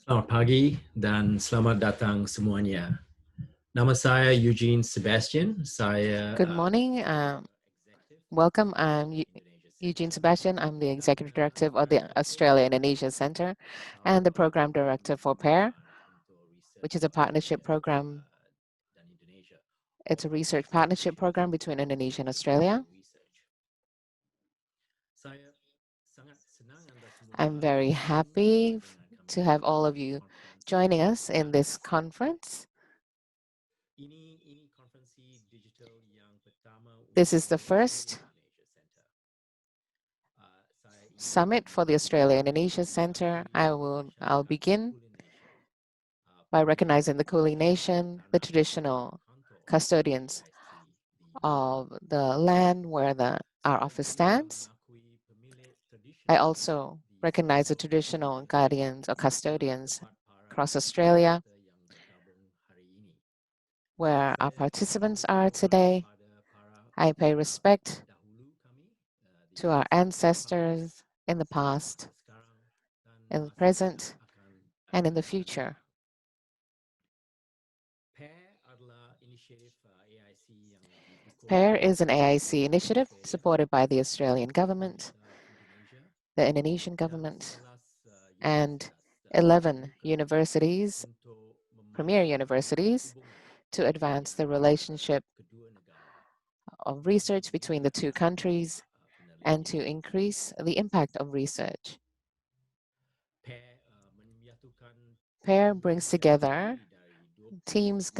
Selamat pagi dan selamat datang semuanya. Nama saya Eugene Sebastian. Good morning. Welcome. I'm Eugene Sebastian. I'm the Executive Director of the Australia-Indonesia Center and the Program Director for PAIR, which is a partnership program. It's a research partnership program between Indonesia and Australia. I'm very happy to have all of you joining us in this conference. This is the first summit for the Australia-Indonesia Center. I'll begin by recognizing the Kuli Nation, the traditional custodians of the land where our office stands. I also recognize the traditional guardians or custodians across Australia where our participants are today. I pay respect to our ancestors in the past, in the present, and in the future. PAIR is an AIC initiative supported by the Australian Government, the Indonesian Government, and 11 universities, premier universities, to advance the relationship of research between the two countries and to increase the impact of research. PAIR brings together teams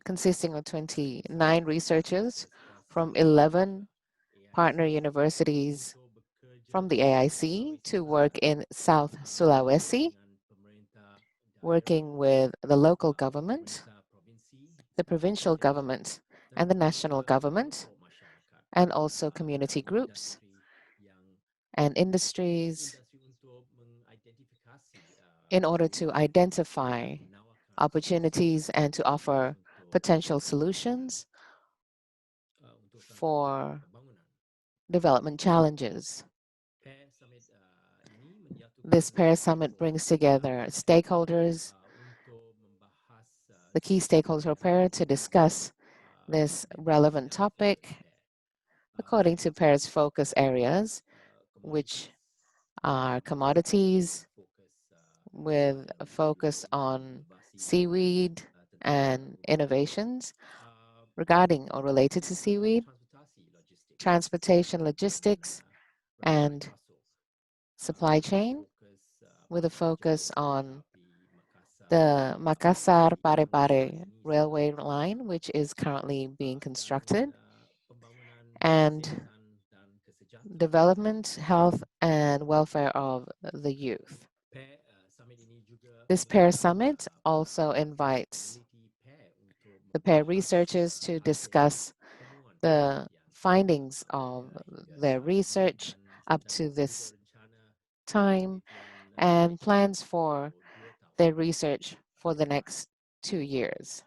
consisting of 29 researchers from 11 partner universities from the AIC to work in South Sulawesi, working with the local government, the provincial government, and the national government, and also community groups and industries in order to identify opportunities and to offer potential solutions for development challenges. This PAIR Summit brings together stakeholders, the key stakeholders of PAIR, to discuss this relevant topic according to PAIR's focus areas, which are commodities with a focus on seaweed and innovations regarding or related to seaweed, transportation, logistics, and supply chain, with a focus on the Makassar-Parepare railway line, which is currently being constructed, and development, health, and welfare of the youth. This PAIR Summit also invites the PAIR researchers to discuss the findings of their research up to this time and plans for their research for the next 2 years.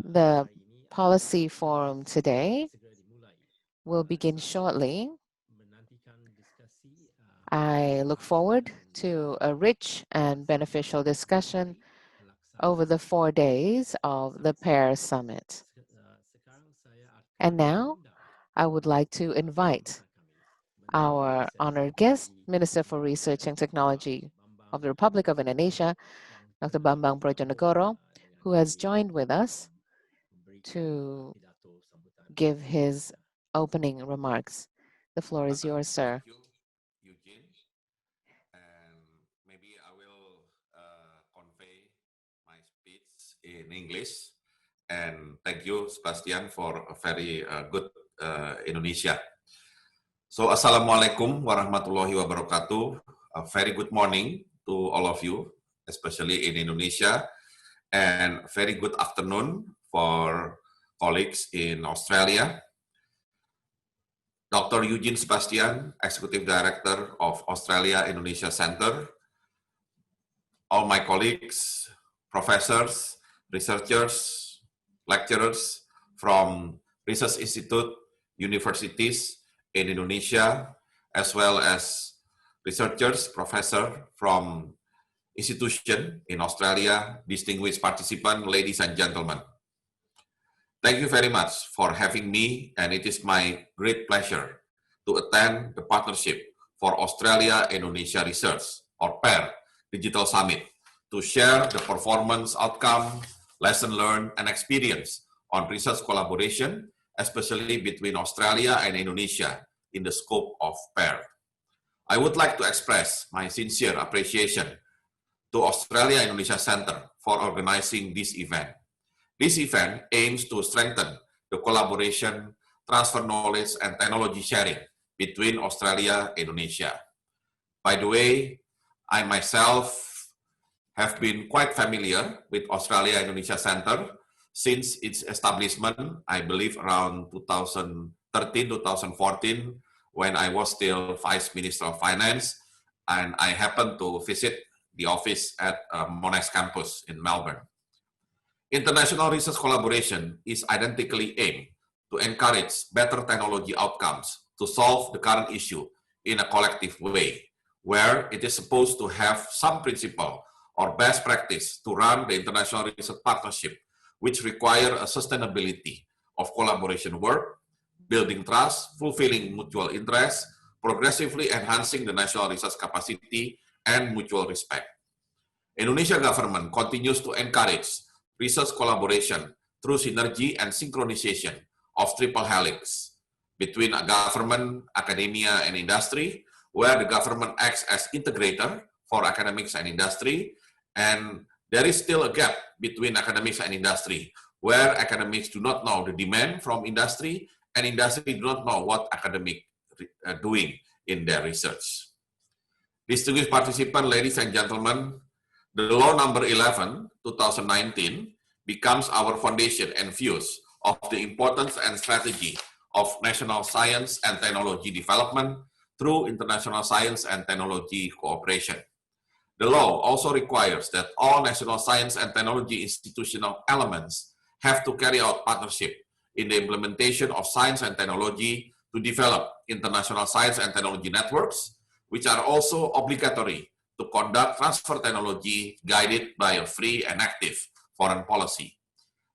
The policy forum today will begin shortly. I look forward to a rich and beneficial discussion over the 4 days of the PAIR Summit. And now, I would like to invite our honored guest, Minister for Research and Technology of the Republic of Indonesia, Dr. Bambang Brojonegoro, who has joined with us to give his opening remarks. The floor is yours, sir. Thank you, Eugene. And maybe I will convey my speech in English. And thank you, Sebastian, for a very good Indonesia. So, Assalamualaikum warahmatullahi wabarakatuh. A very good morning to all of you, especially in Indonesia, and very good afternoon for colleagues in Australia. Dr. Eugene Sebastian, Executive Director of Australia-Indonesia Center, all my colleagues, professors, researchers, lecturers from research institute, universities in Indonesia, as well as researchers, professors from institution in Australia, distinguished participants, ladies and gentlemen. Thank you very much for having me, and it is my great pleasure to attend the Partnership for Australia-Indonesia Research, or PAIR, Digital Summit, to share the performance outcome, lesson learned, and experience on research collaboration, especially between Australia and Indonesia in the scope of PAIR. I would like to express my sincere appreciation to Australia-Indonesia Center for organizing this event. This event aims to strengthen the collaboration, transfer knowledge, and technology sharing between Australia and Indonesia. By the way, I myself have been quite familiar with Australia-Indonesia Center since its establishment, I believe around 2013, 2014, when I was still Vice Minister of Finance, and I happened to visit the office at Monash campus in Melbourne. International research collaboration is identically aimed to encourage better technology outcomes to solve the current issue in a collective way, where it is supposed to have some principle or best practice to run the international research partnership, which require a sustainability of collaboration work, building trust, fulfilling mutual interests, progressively enhancing the national research capacity, and mutual respect. Indonesian government continues to encourage research collaboration through synergy and synchronization of triple helix between a government, academia, and industry, where the government acts as integrator for academics and industry, and there is still a gap between academics and industry, where academics do not know the demand from industry, and industry do not know what academics are doing in their research. Distinguished participants, ladies and gentlemen, the Law Number 11, 2019, becomes our foundation and views of the importance and strategy of national science and technology development through international science and technology cooperation. The law also requires that all national science and technology institutional elements have to carry out partnership in the implementation of science and technology to develop international science and technology networks, which are also obligatory to conduct transfer technology guided by a free and active foreign policy.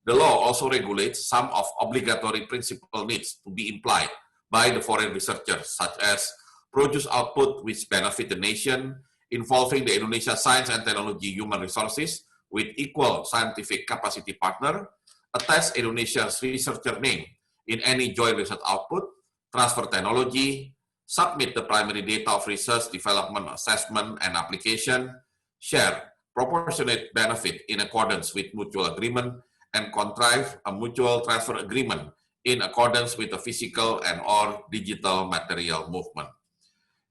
The law also regulates some of obligatory principal needs to be implied by the foreign researchers, such as produce output which benefit the nation, involving the Indonesia science and technology human resources with equal scientific capacity partner, attach Indonesia's researcher name in any joint research output, transfer technology, submit the primary data of research, development, assessment, and application, share proportionate benefit in accordance with mutual agreement, and contrive a mutual transfer agreement in accordance with the physical and or digital material movement.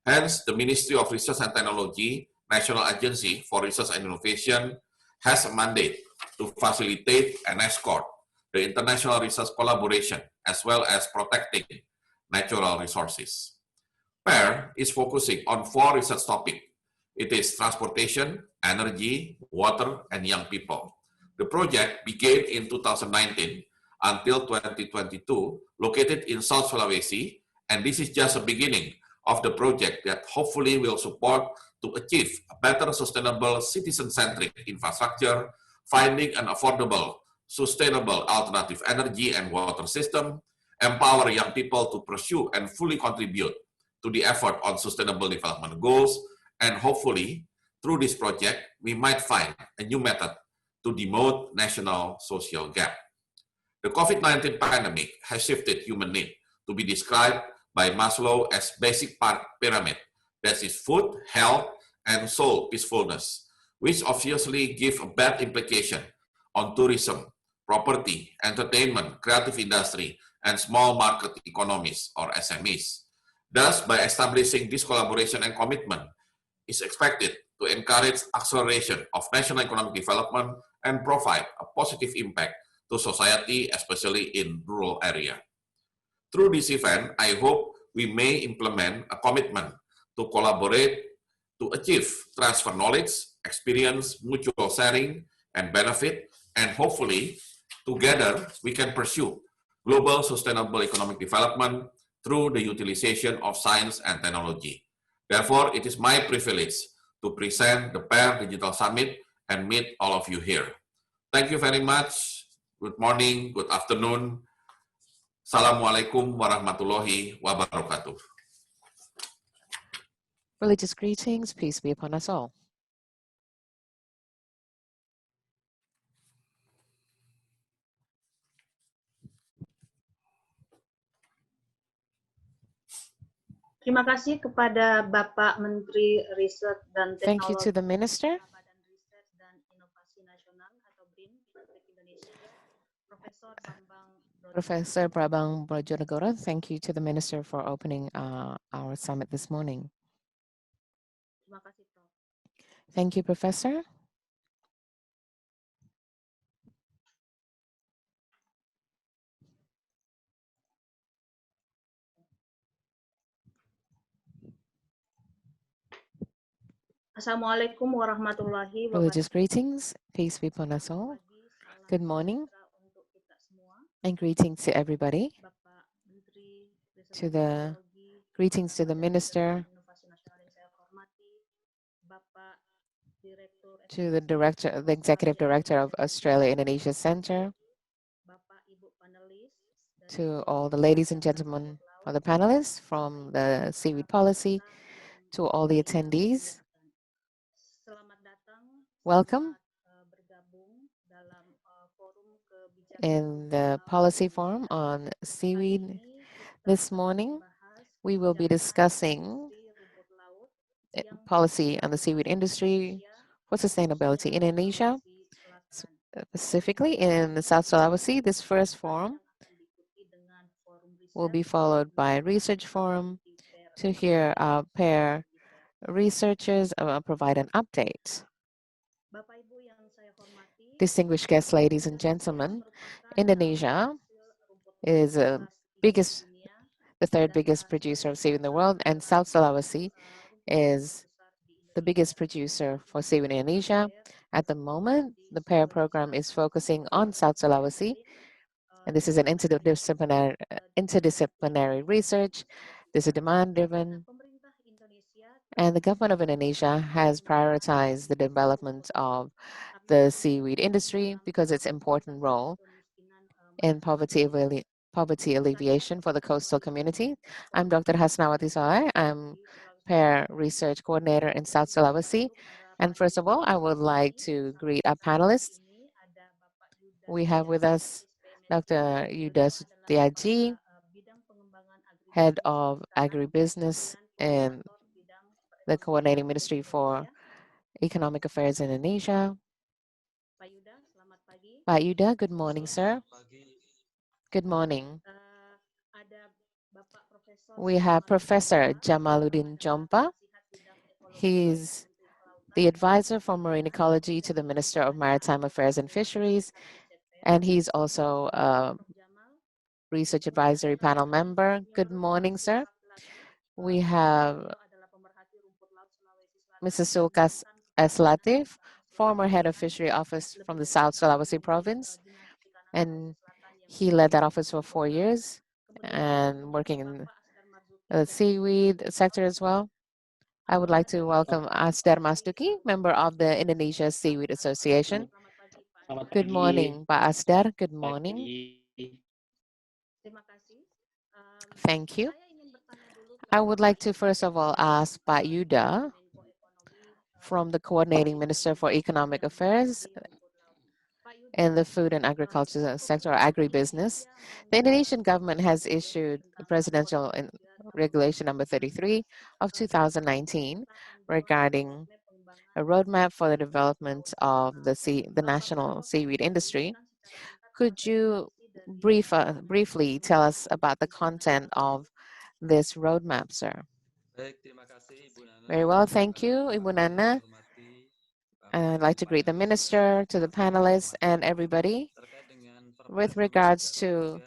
Hence, the Ministry of Research and Technology, National Agency for Research and Innovation, has a mandate to facilitate and escort the international research collaboration as well as protecting natural resources. PAIR is focusing on 4 research topics. It is transportation, energy, water, and young people. The project began in 2019 until 2022, located in South Sulawesi, and this is just a beginning of the project that hopefully will support to achieve a better sustainable citizen-centric infrastructure, finding an affordable, sustainable alternative energy and water system, empower young people to pursue and fully contribute to the effort on sustainable development goals, and hopefully, through this project, we might find a new method to demote national social gap. The COVID-19 pandemic has shifted human need to be described by Maslow as basic pyramid, that is food, health, and soul peacefulness, which obviously give a bad implication on tourism, property, entertainment, creative industry, and small market economies or SMEs. Thus, by establishing this collaboration and commitment, is expected to encourage acceleration of national economic development and provide a positive impact to society, especially in rural area. Through this event, I hope we may implement a commitment to collaborate to achieve transfer knowledge, experience, mutual sharing, and benefit, and hopefully, together, we can pursue global sustainable economic development through the utilization of science and technology. Therefore, it is my privilege to present the Pair Digital Summit and meet all of you here. Thank you very much. Good morning, good afternoon. Assalamualaikum warahmatullahi wabarakatuh. Religious greetings, peace be upon us all. Terima kasih kepada Bapak Menteri Riset dan Teknologi. Thank you to the Minister. Badan Riset dan Inovasi Nasional atau BRIN Republik Indonesia, Professor Prabang Brojonegoro. Thank you to the Minister for opening our summit this morning. Terima kasih, Prof. Thank you, Professor. Assalamualaikum warahmatullahi wabarakatuh. Religious greetings, peace be upon us all. Good morning and greetings to everybody. Greetings to the Minister, to the Director, the Executive Director of Australia-Indonesia Center, to all the ladies and gentlemen of the panelists from the Seaweed Policy, to all the attendees. Welcome in the Policy Forum on Seaweed. This morning, we will be discussing policy on the seaweed industry for sustainability in Indonesia, specifically in South Sulawesi. This first forum will be followed by a research forum to hear our pair researchers provide an update. Distinguished guests, ladies and gentlemen, Indonesia is the third biggest producer of seaweed in the world, and South Sulawesi is the biggest producer for seaweed in Indonesia. At the moment, the PAIR program is focusing on South Sulawesi, and this is an interdisciplinary research. This is demand-driven, and the government of Indonesia has prioritized the development of the seaweed industry because its important role in poverty alleviation for the coastal community. I'm Dr. Hasnawati Saleh. I'm PAIR Research Coordinator in South Sulawesi. And first of all, I would like to greet our panelists. We have with us Dr. Yuda Sutiaji, Head of Agribusiness in the Coordinating Ministry for Economic Affairs in Indonesia. Pak Yuda, good morning, sir. Good morning. We have Professor Jamaluddin Jompa. He's the advisor for marine ecology to the Minister of Maritime Affairs and Fisheries, and he's also a research advisory panel member. Good morning, sir. We have Mrs. Sulkas S. Latif, former head of fishery office from the South Sulawesi province, and he led that office for 4 years and working in the seaweed sector as well. I would like to welcome Asdar Masduki, member of the Indonesia Seaweed Association. Good morning, Pak Asdar. Good morning. Thank you. I would like to first of all ask Pak Yuda from the Coordinating Minister for Economic Affairs in the food and agriculture sector, or agribusiness. The Indonesian government has issued the Presidential Regulation number 33 of 2019 regarding a roadmap for the development of the national seaweed industry. Could you briefly tell us about the content of this roadmap, sir? Very well, thank you, Ibu Nana. I'd like to greet the minister, to the panelists, and everybody. With regards to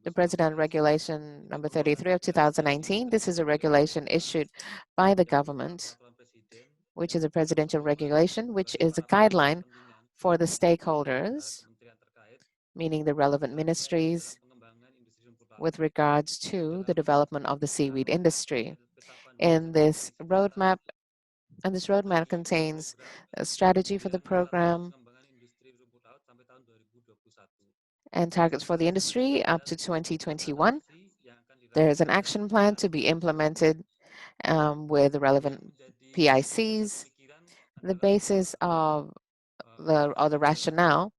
the President Regulation number 33 of 2019, this is a regulation issued by the government, which is a presidential regulation, which is a guideline for the stakeholders, meaning the relevant ministries, with regards to the development of the seaweed industry. In this roadmap, And this roadmap contains a strategy for the program and targets for the industry up to 2021. There is an action plan to be implemented with the relevant PICs. The basis of the rationale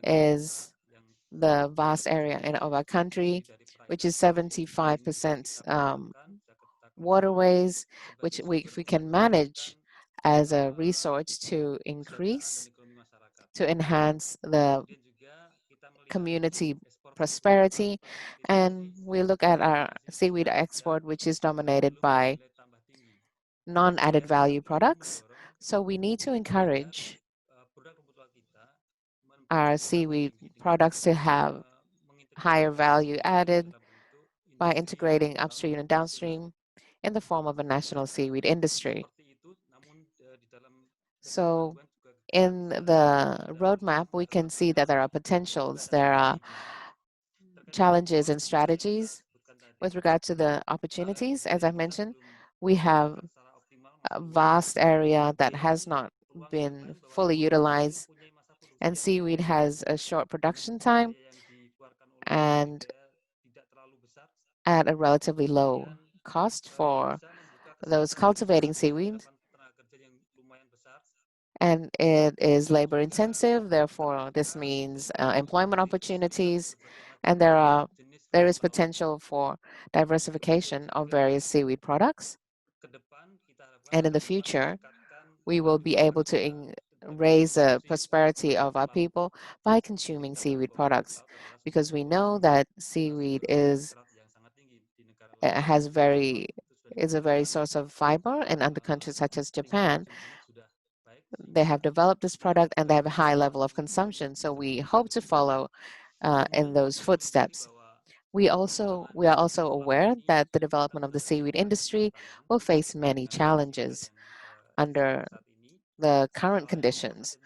is the vast area of our country, which is 75% waterways, which if we can manage as a resource to increase, to enhance the community prosperity. And we look at our seaweed export, which is dominated by non-added value products. So we need to encourage our seaweed products to have higher value added by integrating upstream and downstream in the form of a national seaweed industry. So in the roadmap, we can see that there are potentials, there are challenges and strategies. With regard to the opportunities, as I mentioned, we have a vast area that has not been fully utilized, and seaweed has a short production time and at a relatively low cost for those cultivating seaweed. And it is labor intensive, therefore this means employment opportunities, and there is potential for diversification of various seaweed products. And in the future, we will be able to raise the prosperity of our people by consuming seaweed products, because we know that seaweed is a very source of fiber, and under countries such as Japan, they have developed this product and they have a high level of consumption. So we hope to follow in those footsteps. We are also aware that the development of the seaweed industry will face many challenges under the current conditions.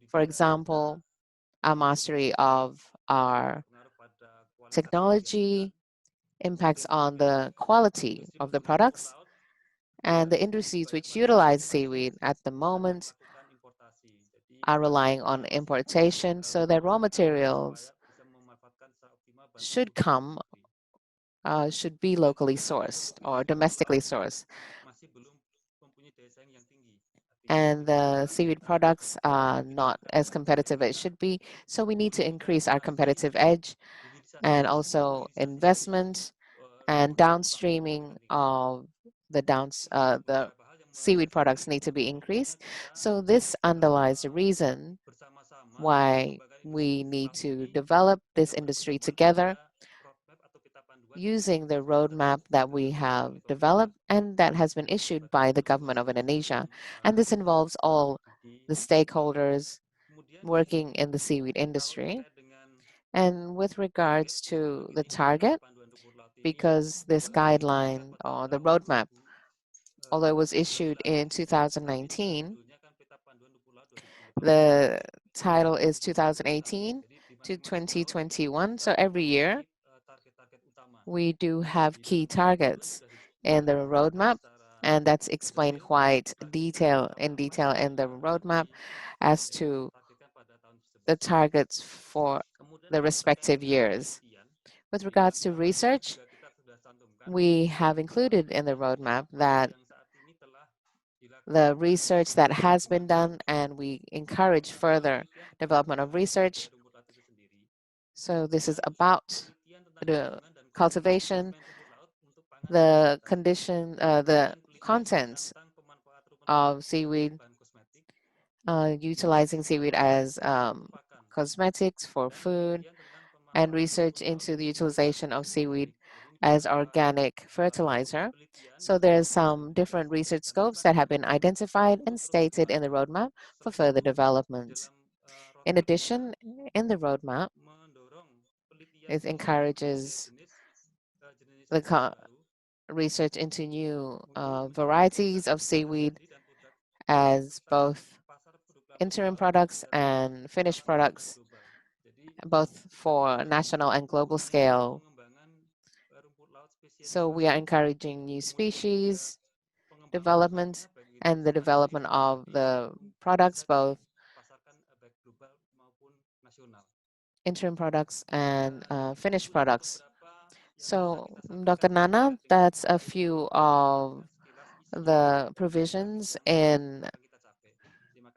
For example, our mastery of our technology impacts on the quality of the products, and the industries which utilize seaweed at the moment are relying on importation, so their raw materials should be locally sourced or domestically sourced. And the seaweed products are not as competitive as it should be, so we need to increase our competitive edge, and also investment and downstreaming of the seaweed products need to be increased. So this underlies the reason why we need to develop this industry together using the roadmap that we have developed and that has been issued by the government of Indonesia. And this involves all the stakeholders working in the seaweed industry. And with regards to the target, because this guideline or the roadmap, although it was issued in 2019, the title is 2018 to 2021. So every year, we do have key targets in the roadmap, and that's explained quite in detail in the roadmap as to the targets for the respective years. With regards to research, we have included in the roadmap that the research that has been done, and we encourage further development of research. So this is about the cultivation, the condition, the contents of seaweed, utilizing seaweed as cosmetics for food, and research into the utilization of seaweed as organic fertilizer. So there's some different research scopes that have been identified and stated in the roadmap for further development. In addition, in the roadmap, it encourages the research into new varieties of seaweed as both interim products and finished products, both for national and global scale. So we are encouraging new species development and the development of the products, both interim products and finished products. So, Dr. Nana, that's a few of the provisions in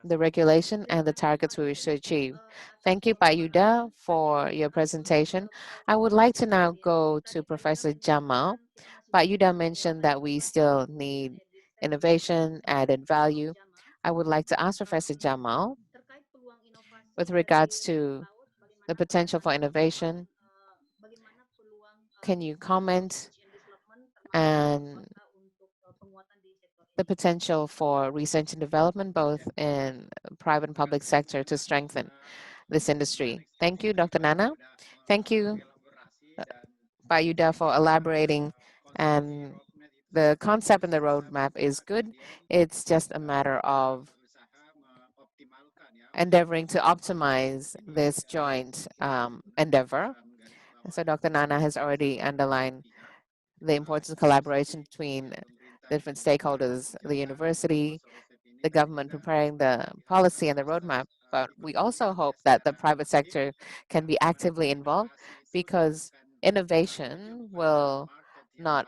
the regulation and the targets we wish to achieve. Thank you, Pak Yuda, for your presentation. I would like to now go to Professor Jamal. Pak Yuda mentioned that we still need innovation, added value. I would like to ask Professor Jamal, with regards to the potential for innovation, can you comment and the potential for research and development, both in private and public sector, to strengthen this industry? Thank you, Dr. Nana. Thank you, Pak Yuda, for elaborating. And the concept and the roadmap is good. It's just a matter of endeavoring to optimize this joint endeavor. So Dr. Nana has already underlined the importance of collaboration between different stakeholders, the university, the government preparing the policy and the roadmap. But we also hope that the private sector can be actively involved, because innovation will not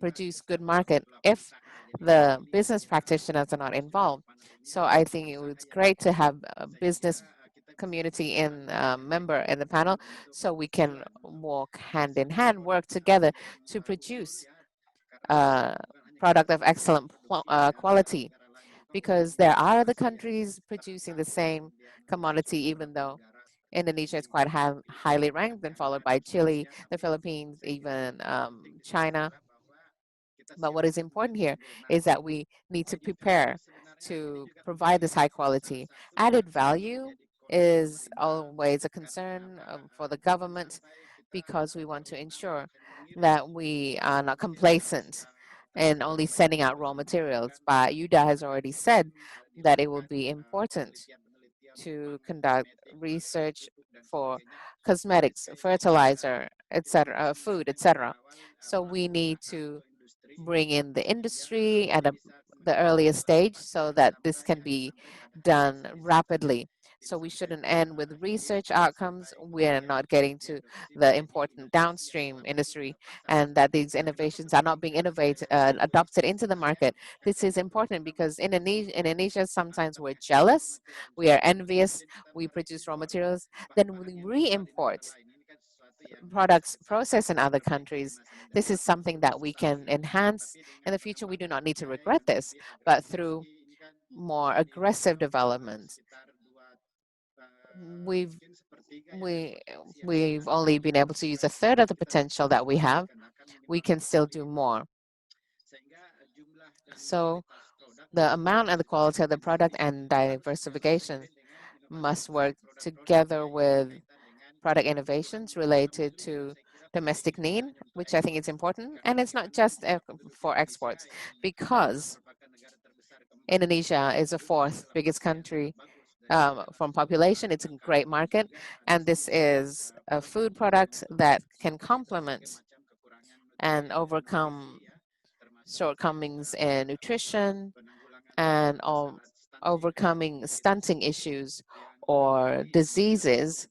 produce good market if the business practitioners are not involved. So I think it's great to have a business community in member in the panel, so we can walk hand in hand, work together to produce a product of excellent quality, because there are other countries producing the same commodity, even though Indonesia is quite highly ranked, and followed by Chile, the Philippines, even China. But what is important here is that we need to prepare to provide this high quality. Added value is always a concern for the government, because we want to ensure that we are not complacent in only sending out raw materials. But Yuda has already said that it will be important to conduct research for cosmetics, fertilizer, etc., food, etc. So we need to bring in the industry at the earliest stage, so that this can be done rapidly. So we shouldn't end with research outcomes. We're not getting to the important downstream industry, and that these innovations are not being adopted into the market. This is important because Indonesia, sometimes we're jealous, we are envious, we produce raw materials, then we re-import products processed in other countries. This is something that we can enhance in the future. We do not need to regret this, but through more aggressive development. We've only been able to use a third of the potential that we have. We can still do more. So the amount and the quality of the product and diversification must work together with product innovations related to domestic need, which I think is important. And it's not just for exports, because Indonesia is the fourth biggest country from population. It's a great market, and this is a food product that can complement and overcome shortcomings in nutrition, and overcoming stunting issues or diseases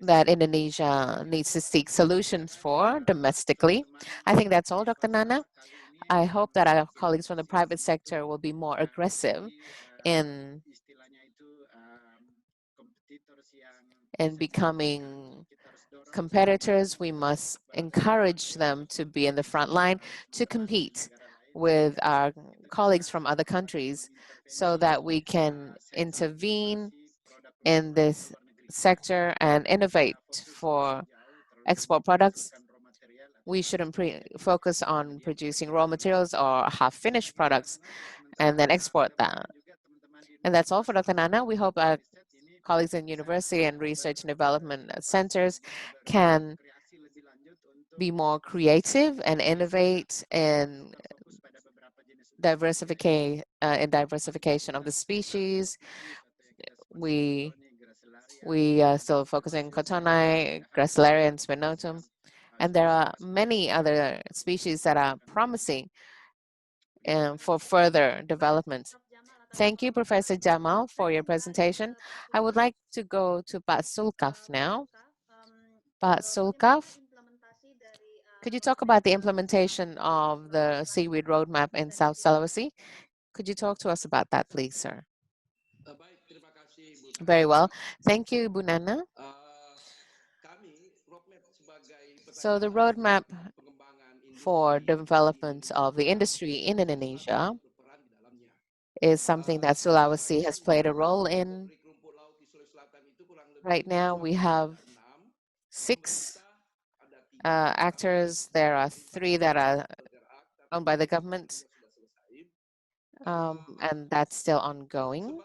that Indonesia needs to seek solutions for domestically. I think that's all, Dr. Nana. I hope that our colleagues from the private sector will be more aggressive in becoming competitors. We must encourage them to be in the front line to compete with our colleagues from other countries, so that we can intervene in this sector and innovate for export products. We shouldn't focus on producing raw materials or half-finished products and then export that. And that's all for Dr. Nana. We hope our colleagues in university and research and development centers can be more creative and innovate in diversification of the species. We are still focusing on Cotonae, Gracilaria, and Spinotum. And there are many other species that are promising for further development. Thank you, Professor Jamal, for your presentation. I would like to go to Pak Sulkaf now. Pak Sulkaf, could you talk about the implementation of the Seaweed Roadmap in South Sulawesi? Could you talk to us about that, please, sir? Very well. Thank you, Bu Nana. So the roadmap for development of the industry in Indonesia is something that Sulawesi has played a role in. Right now, we have 6 actors. There are 3 that are owned by the government, and that's still ongoing.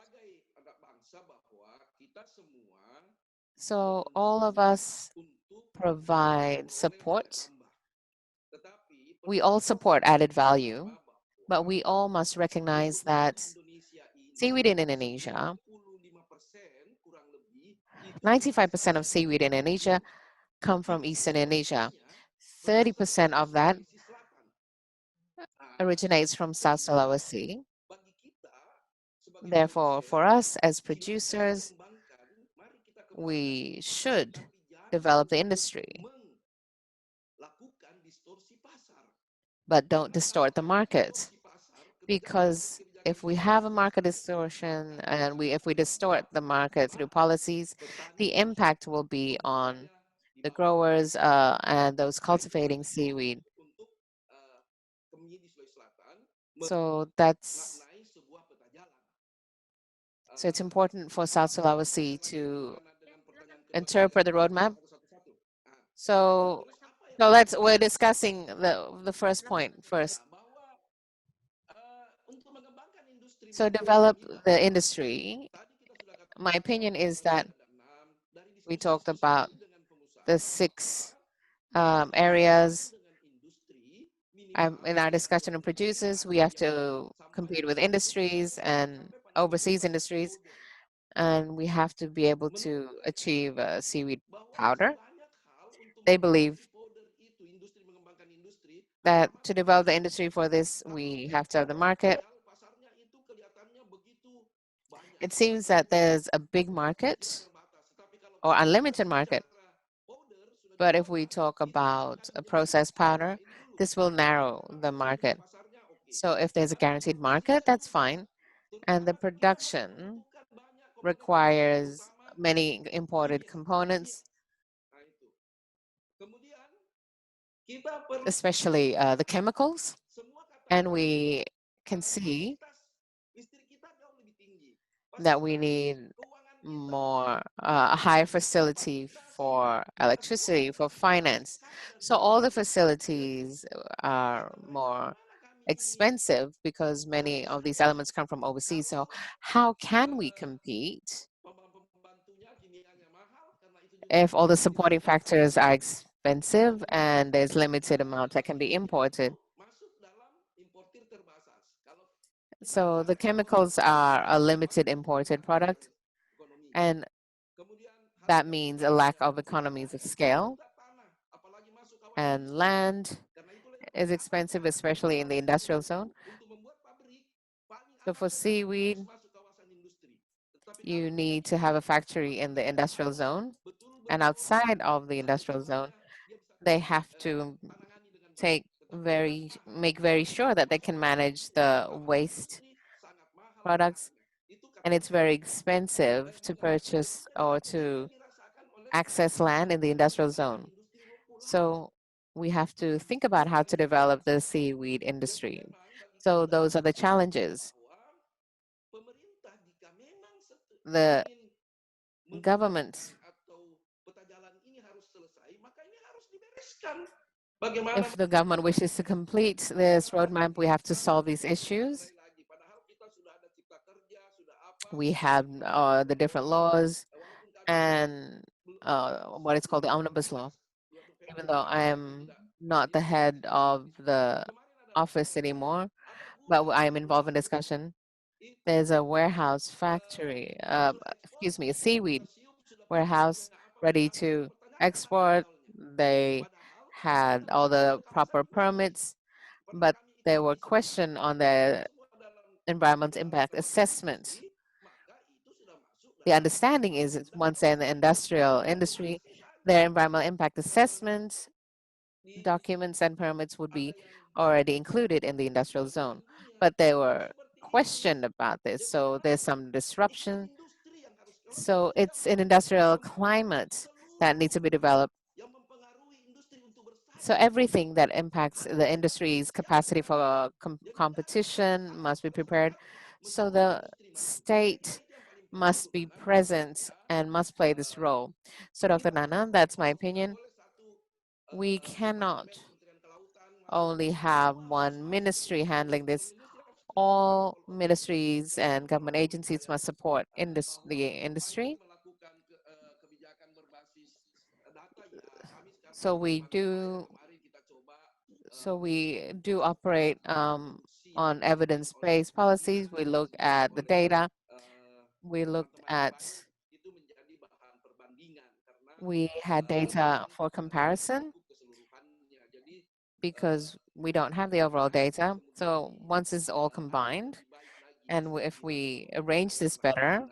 So all of us provide support. We all support added value, but we all must recognize that seaweed in Indonesia, 95% of seaweed in Indonesia come from Eastern Indonesia. 30% of that originates from South Sulawesi. Therefore, for us as producers, we should develop the industry, but don't distort the market. Because if we have a market distortion and if we distort the market through policies, the impact will be on the growers and those cultivating seaweed. So it's important for South Sulawesi to interpret the roadmap. So we're discussing the first point first. So develop the industry. My opinion is that we talked about the 6 areas. In our discussion of producers, we have to compete with industries and overseas industries, and we have to be able to achieve seaweed powder. They believe that to develop the industry for this, we have to have the market. It seems that there's a big market or unlimited market. But if we talk about a processed powder, this will narrow the market. So if there's a guaranteed market, that's fine. And the production requires many imported components, especially the chemicals. And we can see that we need more a higher facility for electricity, for finance. So all the facilities are more expensive because many of these elements come from overseas. So how can we compete if all the supporting factors are expensive and there's limited amount that can be imported? So the chemicals are a limited imported product, and that means a lack of economies of scale. And land is expensive, especially in the industrial zone. So for seaweed, you need to have a factory in the industrial zone. And outside of the industrial zone, they have to make very sure that they can manage the waste products. And it's very expensive to purchase or to access land in the industrial zone. So we have to think about how to develop the seaweed industry. So those are the challenges. The government, if the government wishes to complete this roadmap, we have to solve these issues. We have the different laws and what is called the omnibus law. Even though I am not the head of the office anymore, but I am involved in discussion. There's a warehouse factory, a seaweed warehouse ready to export. They had all the proper permits, but there were questions on the environmental impact assessment. The understanding is once they're in the industrial industry, their environmental impact assessments, documents and permits would be already included in the industrial zone. But there were questions about this, so there's some disruption. So it's an industrial climate that needs to be developed. So everything that impacts the industry's capacity for competition must be prepared. So the state must be present and must play this role. So Dr. Nana, that's my opinion. We cannot only have one ministry handling this. All ministries and government agencies must support the industry. So we do operate on evidence-based policies. We look at the data. We had data for comparison because we don't have the overall data. So once it's all combined, and if we arrange this better,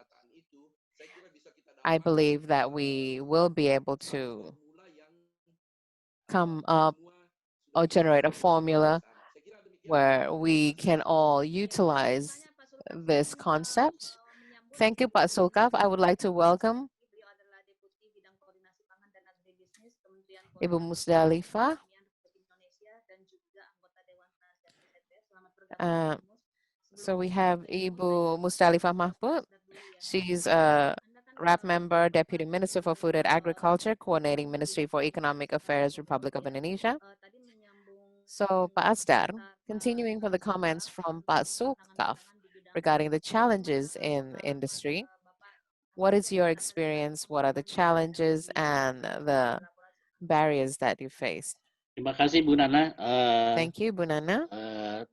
I believe that we will be able to come up or generate a formula where we can all utilize this concept. Thank you, Pak Sulkaf. I would like to welcome Ibu Musdalifah. So we have Ibu Musdalifah Mahmud. She's a RAP member, Deputy Minister for Food and Agriculture, Coordinating Ministry for Economic Affairs, Republic of Indonesia. So Pak Asdar, continuing from the comments from Pak Sulkaf regarding the challenges in industry, what is your experience? What are the challenges and the barriers that you face? Terima kasih Bu Nana. Thank you, Bu Nana.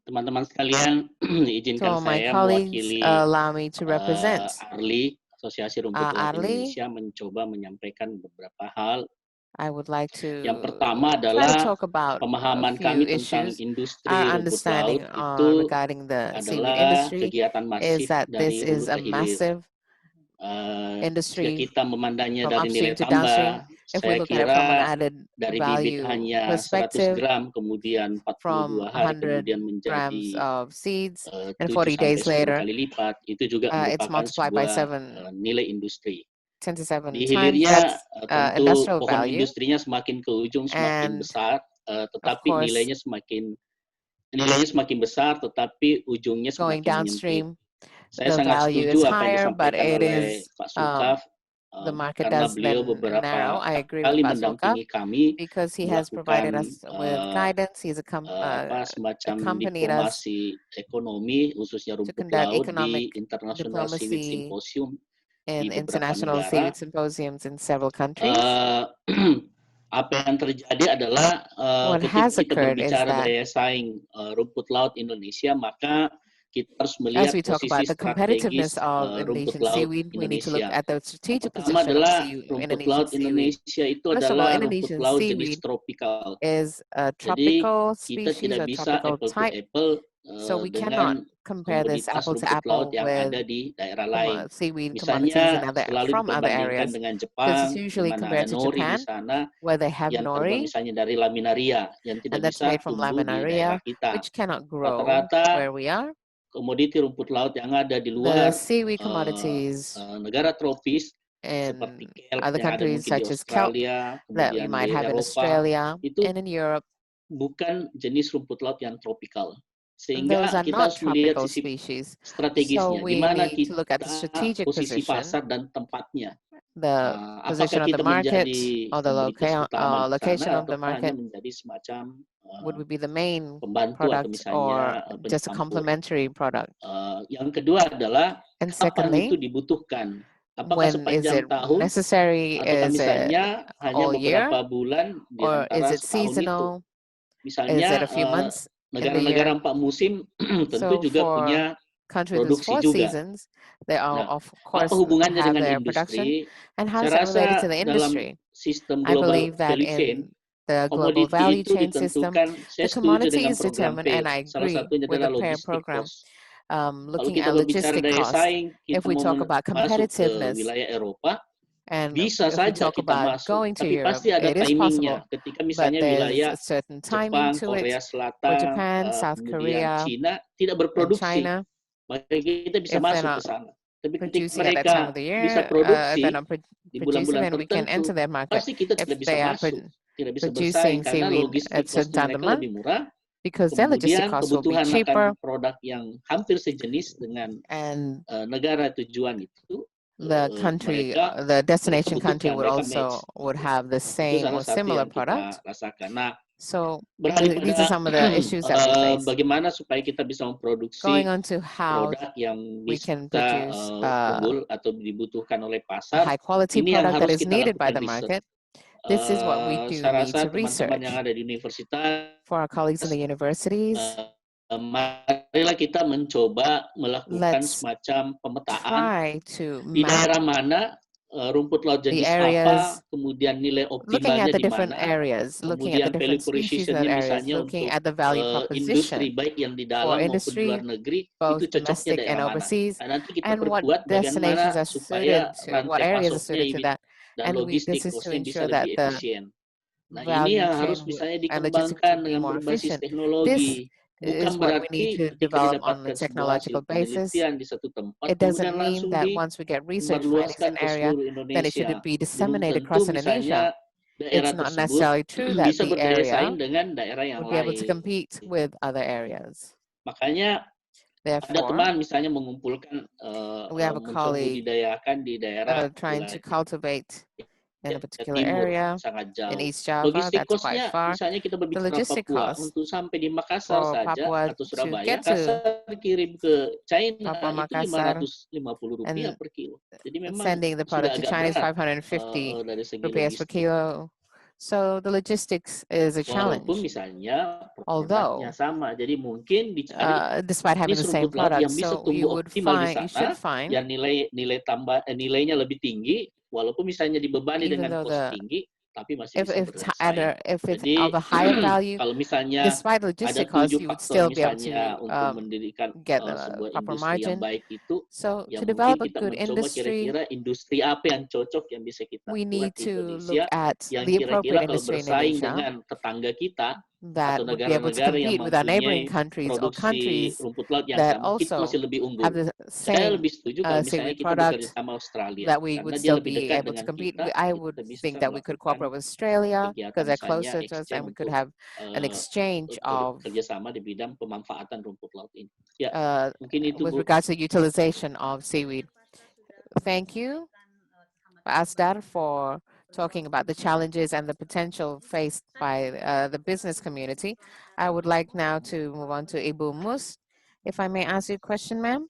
Teman-teman sekalian, To izinkan all my saya colleagues, mewakili allow me to represent ARLI, Asosiasi Rumput Laut ARLI. Indonesia, mencoba menyampaikan beberapa hal. I would like Yang to pertama try to adalah talk about a pemahaman few kami tentang issues. industri Our rumput laut understanding itu regarding the seaweed adalah industry kegiatan is masif that dari this hulu is ke a hilir. massive Jika industry kita memandangnya from dari nilai upstream to downstream. tambah, If we saya look at it from an kira added dari bibit value hanya 100 perspective, gram, kemudian 42 from hari 100 kemudian grams menjadi of seeds and 7 40 sampai days 10 later, kali lipat, itu juga it's merupakan multiplied by sebuah nilai industri. 10 to 7 Di times. hilirnya That's tentu industrial pohon value. industrinya semakin ke ujung semakin And besar, tetapi course, nilainya semakin besar, tetapi ujungnya going semakin menyempit. downstream, Saya the sangat value setuju is apa yang higher, but disampaikan it oleh is Pak Sulkaf, the market karena does beliau then narrow. beberapa I agree kali with Pak Sulkaf mendampingi kami because he has provided melakukan us with guidance. He's semacam accompanied us diplomasi ekonomi khususnya to rumput conduct laut economic di International Seaweed diplomacy Symposium di in beberapa international negara. seaweed symposiums in several countries. Apa yang terjadi adalah What ketika has kita occurred is berbicara that daya saing rumput laut Indonesia, maka kita harus as melihat we talk posisi about the competitiveness strategis of rumput Indonesian laut seaweed, we need to look Indonesia. at the Yang strategic pertama position of adalah rumput Indonesian laut seaweed. Indonesia itu First of all, adalah rumput Indonesian laut jenis seaweed tropikal. is a Jadi tropical kita species tidak or bisa tropical apple to type. apple So we cannot dengan compare this komoditas apple to rumput laut apple yang with ada di daerah lain. seaweed commodities in Misalnya selalu from other diperbandingkan areas, dengan because it's Jepang, di usually mana ada compared to nori di Japan, sana where they have yang terbang nori, misalnya dari laminaria yang tidak and that's bisa made from tumbuh di daerah laminaria, kita. which cannot grow Rata-rata where we are. komoditi rumput laut yang ada di The luar seaweed commodities negara tropis seperti in kelp other yang ada countries mungkin di such as kelp Australia, that you kemudian might di have in Eropa, Australia itu and in Europe, bukan jenis rumput laut yang tropikal. those Sehingga are kita not harus melihat tropical sisi species. So strategisnya, di we mana need to look at the kita strategic posisi position, pasar dan tempatnya. the Apakah position of the kita market menjadi or the komoditas utama di location sana of the ataukah hanya market. menjadi semacam Would we be the main pembantu atau product or misalnya just a pencampur. complementary product? Yang kedua adalah And kapan itu secondly, dibutuhkan? Apakah when is sepanjang it tahun necessary? ataukah Is it misalnya hanya all year beberapa bulan di or is antara it setahun itu? seasonal? Is it Misalnya a few months in the negara-negara year? 4 musim tentu So juga for punya countries with produksi 4 juga. seasons, they are Nah, of apa course hubungannya have dengan their production. industri? And how is Saya that related to rasa the dalam industry? sistem I global believe that value chain, in the global Komoditi value itu chain system. ditentukan, saya The setuju commodity dengan is program determined, and PAIR. I Salah agree satunya with the adalah pair logistic program. cost. Kalau Looking kita at berbicara logistic daya cost, saing, if kita we mau talk about masuk ke competitiveness, wilayah Eropa, and bisa if we saja talk kita about masuk, going to tapi Europe, pasti ada it is possible, timingnya. Ketika but misalnya there's wilayah a certain timing Jepang, to Korea it. For Selatan, Japan, South kemudian Korea, Cina tidak and berproduksi, China, maka kita bisa if they're masuk ke not sana. Tapi ketika producing at that time of mereka the bisa year, if produksi they're not di producing, bulan-bulan then we can enter tertentu, that market. pasti kita If tidak bisa they are masuk, tidak bisa bersaing producing karena seaweed logistik at certain costnya time of the mereka month, lebih murah. because their logistic Kemudian costs will be kebutuhan cheaper, akan produk yang hampir sejenis dengan and negara tujuan itu, the country, mereka the destination country butuhkan, would mereka also match. would have the Itu same salah or satu similar yang kita product. rasakan. Nah, So beralih these are pada some of the issues that we face. bagaimana supaya kita bisa memproduksi Going on to how produk yang we bisa can produce unggul atau dibutuhkan oleh a pasar, high quality ini yang product that harus is kita needed by lakukan the riset. market. This is what we do Saya need rasa to teman-teman research. yang ada di universitas, For our colleagues in the universities, marilah kita mencoba melakukan let's semacam pemetaan try to di map daerah mana rumput laut the jenis areas, apa, kemudian nilai looking optimalnya at the di different mana, areas, looking at the kemudian value different species in proposition-nya that areas, misalnya looking untuk at the value industri proposition baik yang di for dalam maupun di luar industry, negeri, itu both cocoknya domestic and daerah mana. overseas, Nah, nanti kita and what perkuat destinations bagaimana are suited supaya to, what rantai areas are pasoknya suited to that. dan And logistik this is to cost-nya bisa ensure that lebih the efisien. Nah, ini value yang chain harus misalnya and logistics dikembangkan would be dengan more berbasis efficient. This teknologi. Bukan is what we need berarti to ketika develop on a didapatkan sebuah hasil technological basis. penelitian di satu tempat, It doesn't kemudian mean langsung that once we get research findings disebarluaskan in ke an area, seluruh then it should Indonesia. be Belum disseminated tentu across Indonesia. misalnya daerah It's not tersebut necessarily true that bisa the berdaya area saing dengan daerah yang would be able to lain. compete with other areas. Makanya ada Therefore, teman misalnya mengumpulkan we have a colleague membudidayakan di daerah trying to wilayah cultivate in a particular timur, area sangat in jauh. East Java, Logistik that's quite cost-nya, far. misalnya kita The berbicara logistic Papua, cost untuk sampai di Makassar for saja Papua atau to Surabaya, get to kasar dikirim ke China Papua itu Makassar Rp550 and per kilo. Jadi memang sending the sudah product to agak China is berat 550 dari segi rupees per logistik. kilo. So the logistics is a Walaupun challenge, misalnya although produknya sama, jadi mungkin dicari despite having the jenis same rumput laut product. yang bisa So you tumbuh would optimal di find, you should sana, find, yang nilainya lebih tinggi, walaupun misalnya dibebani even dengan though cost the tinggi, tapi masih bisa berdaya saing. if it's Jadi of a higher value, kalau misalnya despite ada logistic costs, 7 you would faktor still be able misalnya to untuk mendirikan get sebuah the proper industri yang margin. baik itu, So ya to mungkin develop a kita good mencoba industry, kira-kira industri apa yang cocok yang bisa kita we buat need di to look Indonesia, at yang the appropriate kira-kira kalau industry in bersaing Indonesia dengan tetangga kita that atau would be able to negara-negara yang compete with our neighboring mempunyai countries or produksi countries rumput laut yang that sama, kita masih also lebih unggul. have the Saya same lebih setuju kalau misalnya seaweed kita bekerja product sama Australia, that we karena would dia still lebih be dekat able to dengan compete. kita, I kita would bisa think that we could melakukan cooperate with Australia because kegiatan they're misalnya closer to us and we could exchange have an exchange of kerjasama di bidang pemanfaatan rumput laut ini. Ya, mungkin itu with Bu. regards to utilization of seaweed. Thank you, Asdar, for talking about the challenges and the potential faced by the business community. I would like now to move on to Ibu Mus. If I may ask you a question, ma'am.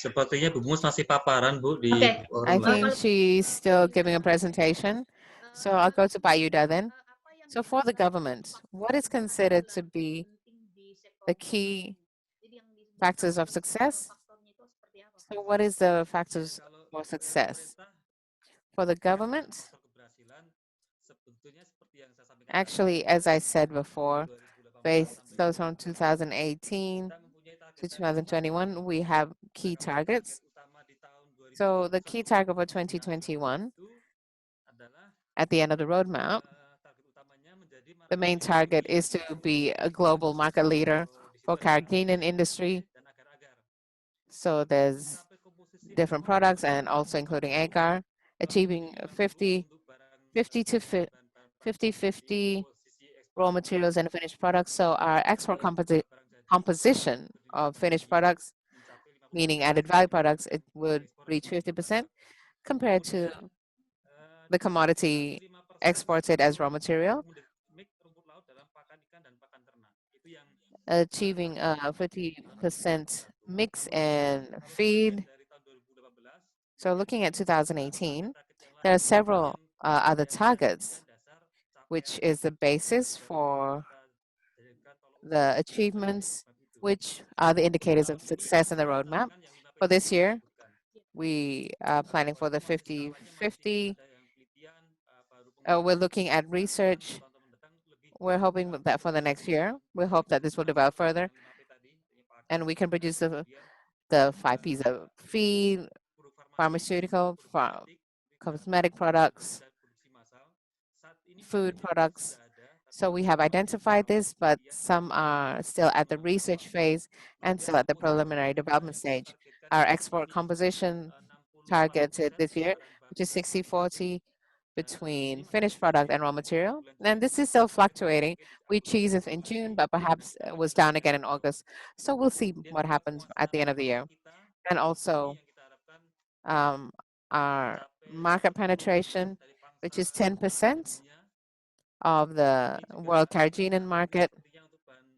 Sepertinya Bu Mus masih paparan, Bu, di Oke. I think she's still giving a presentation. So I'll go to Bayuda then. So for the government, what is considered to be the key factors of success? So what is the factors for success? For the government, actually, as I said before, based on 2018 to 2021, we have key targets. So the key target for 2021, at the end of the roadmap, the main target is to be a global market leader for carrageenan industry. So there's different products and also including agar, achieving 50-50 raw materials and finished products. So our export composition of finished products, meaning added value products, it would reach 50% compared to the commodity exported as raw material, achieving a 50% mix and feed. So looking at 2018, there are several other targets, which is the basis for the achievements which are the indicators of success in the roadmap. For this year, we are planning for the 50-50. We're looking at research. We're hoping that for the next year, we hope that this will develop further and we can produce the 5 Ps of feed, pharmaceutical, cosmetic products, food products. So we have identified this, but some are still at the research phase and still at the preliminary development stage. Our export composition targeted this year, which is 60-40 between finished product and raw material. And this is still fluctuating. We achieved it in June, but perhaps it was down again in August. So we'll see what happens at the end of the year. And also our market penetration, which is 10% of the world carrageenan market.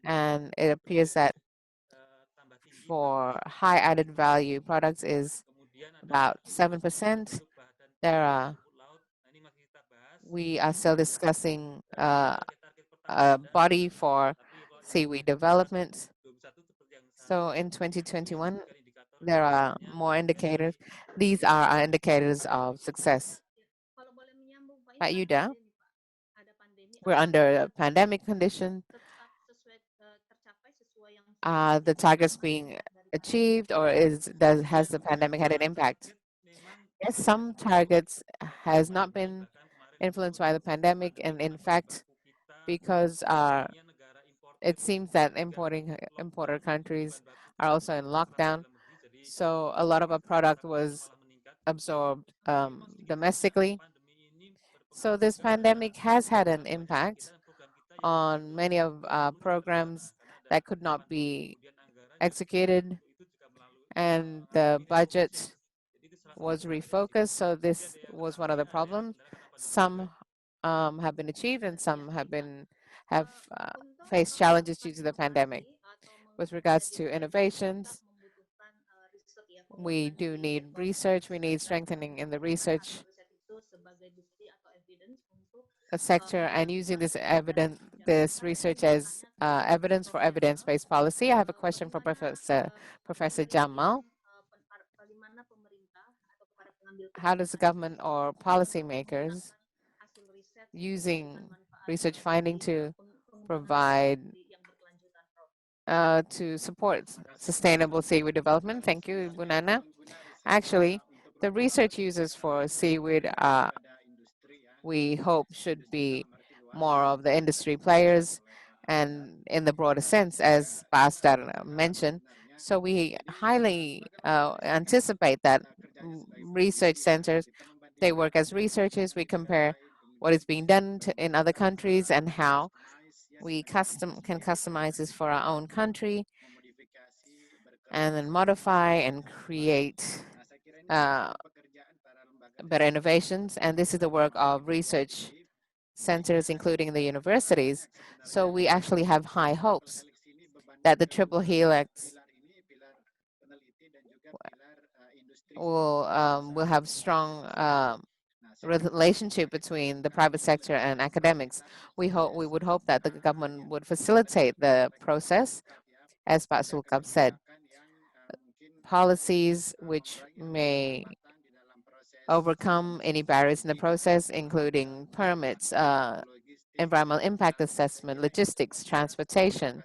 And it appears that for high added value products is about 7%. We are still discussing a body for seaweed development. So in 2021, there are more indicators. These are our indicators of success. Pak Yuda, we're under a pandemic condition. Are the targets being achieved, or has the pandemic had an impact? Yes, some targets has not been influenced by the pandemic, and in fact, because it seems that importer countries are also in lockdown, so a lot of our product was absorbed domestically. So this pandemic has had an impact on many of our programs that could not be executed, and the budget was refocused. So this was one of the problems. Some have been achieved, and some have faced challenges due to the pandemic. With regards to innovations, we do need research. We need strengthening in the research sector and using this research as evidence for evidence-based policy. I have a question for Professor Jamal. How does the government or policymakers using research finding to provide to support sustainable seaweed development? Thank you, Ibu Nana. Actually, the research users for seaweed we hope should be more of the industry players and in the broader sense, as Pastor mentioned. So we highly anticipate that research centers, they work as researchers. We compare what is being done in other countries and how we can customize this for our own country and then modify and create better innovations. And this is the work of research centers, including the universities. So we actually have high hopes that the triple helix will have strong relationship between the private sector and academics. We would hope that the government would facilitate the process, as Pak Sulkam said. Policies which may overcome any barriers in the process, including permits, environmental impact assessment, logistics, transportation.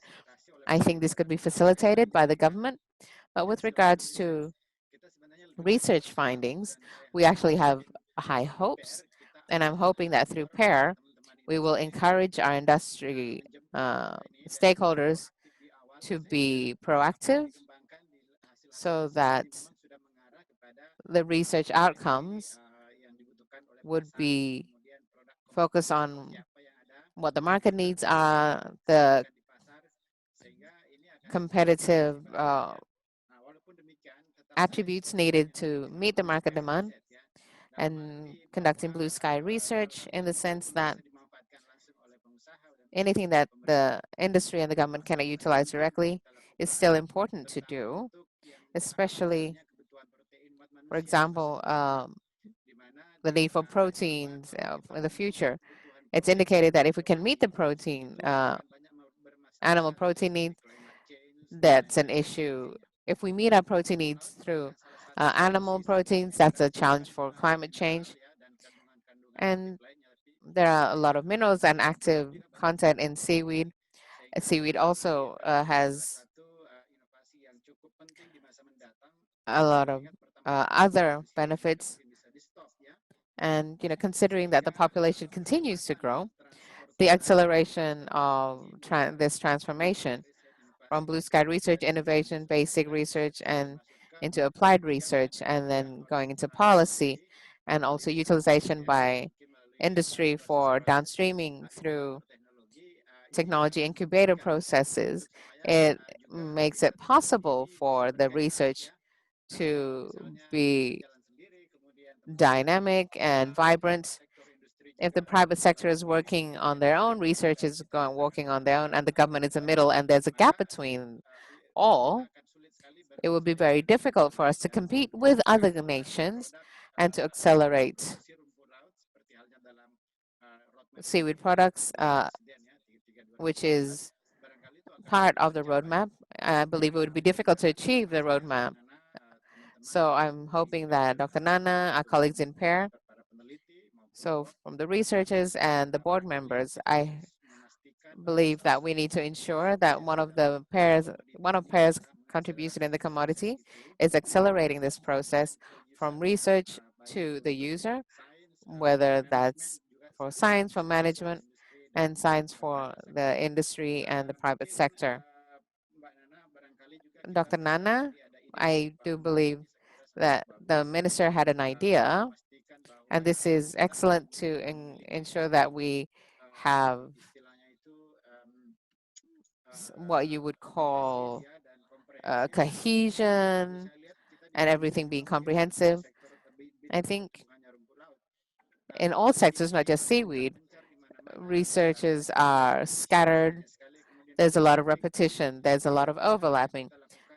I think this could be facilitated by the government. But with regards to research findings, we actually have high hopes. And I'm hoping that through PAIR, we will encourage our industry stakeholders to be proactive so that the research outcomes would be focused on what the market needs are, the competitive attributes needed to meet the market demand, and conducting blue sky research in the sense that anything that the industry and the government cannot utilize directly is still important to do, especially, for example, the need for proteins in the future. It's indicated that if we can meet the protein, animal protein needs, that's an issue. If we meet our protein needs through animal proteins, that's a challenge for climate change. And there are a lot of minerals and active content in seaweed. Seaweed also has a lot of other benefits. And considering that the population continues to grow, the acceleration of this transformation from blue sky research, innovation, basic research, and into applied research, and then going into policy, and also utilization by industry for downstreaming through technology incubator processes, it makes it possible for the research to be dynamic and vibrant. If the private sector is working on their own, research is working on their own, and the government is the middle, and there's a gap between all, it would be very difficult for us to compete with other nations and to accelerate seaweed products, which is part of the roadmap. I believe it would be difficult to achieve the roadmap. So I'm hoping that Dr. Nana, our colleagues in PAIR, so from the researchers and the board members, I believe that we need to ensure that one of PAIR's contribution in the commodity is accelerating this process from research to the user, whether that's for science, for management, and science for the industry and the private sector. Dr. Nana, I do believe that the minister had an idea, and this is excellent to ensure that we have what you would call cohesion and everything being comprehensive. I think in all sectors, not just seaweed, researchers are scattered. There's a lot of repetition. There's a lot of overlapping.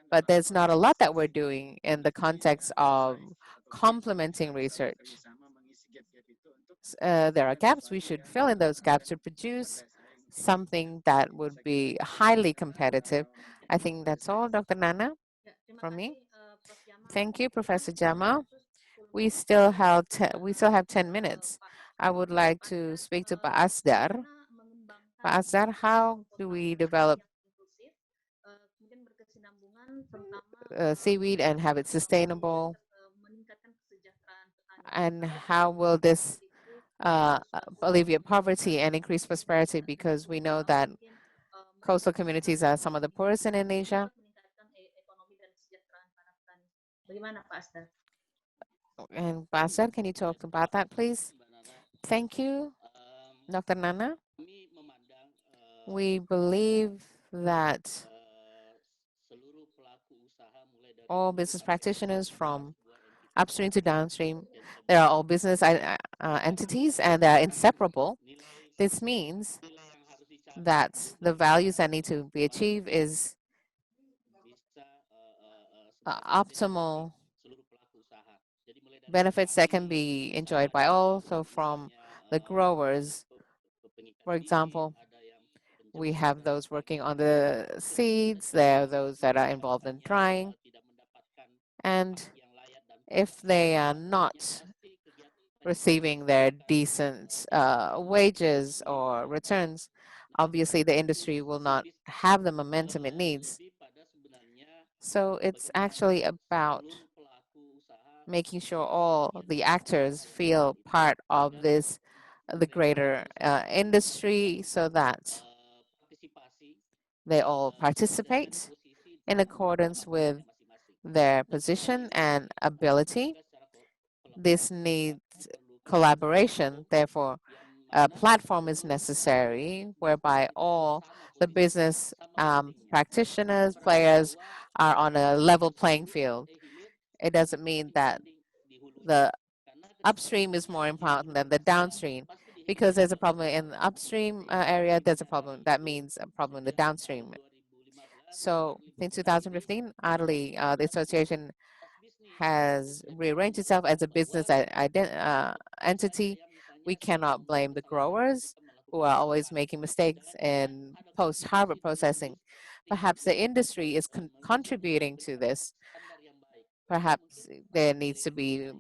But there's not a lot that we're doing in the context of complementing research. There are gaps. We should fill in those gaps to produce something that would be highly competitive. I think that's all, Dr. Nana, from me. Thank you, Professor Jama. We still have 10 minutes. I would like to speak to Pak Asdar. Pak Asdar, how do we develop seaweed and have it sustainable? And how will this alleviate poverty and increase prosperity? Because we know that coastal communities are some of the poorest in Indonesia. And Pastor, can you talk about that, please? Thank you, Dr. Nana. We believe that all business practitioners from upstream to downstream, they are all business entities and they are inseparable. This means that the values that need to be achieved is optimal benefits that can be enjoyed by all. So from the growers, for example, we have those working on the seeds, there are those that are involved in drying. And if they are not receiving their decent wages or returns, obviously the industry will not have the momentum it needs. So it's actually about making sure all the actors feel part of this, the greater industry, so that they all participate in accordance with their position and ability. This needs collaboration, therefore a platform is necessary whereby all the business practitioners, players are on a level playing field. It doesn't mean that the upstream is more important than the downstream, because there's a problem in the upstream area, there's a problem, that means a problem in the downstream. So in 2015, ADLI, the association has rearranged itself as a business entity. We cannot blame the growers who are always making mistakes in post-harvest processing. Perhaps the industry is contributing to this. Perhaps there needs to be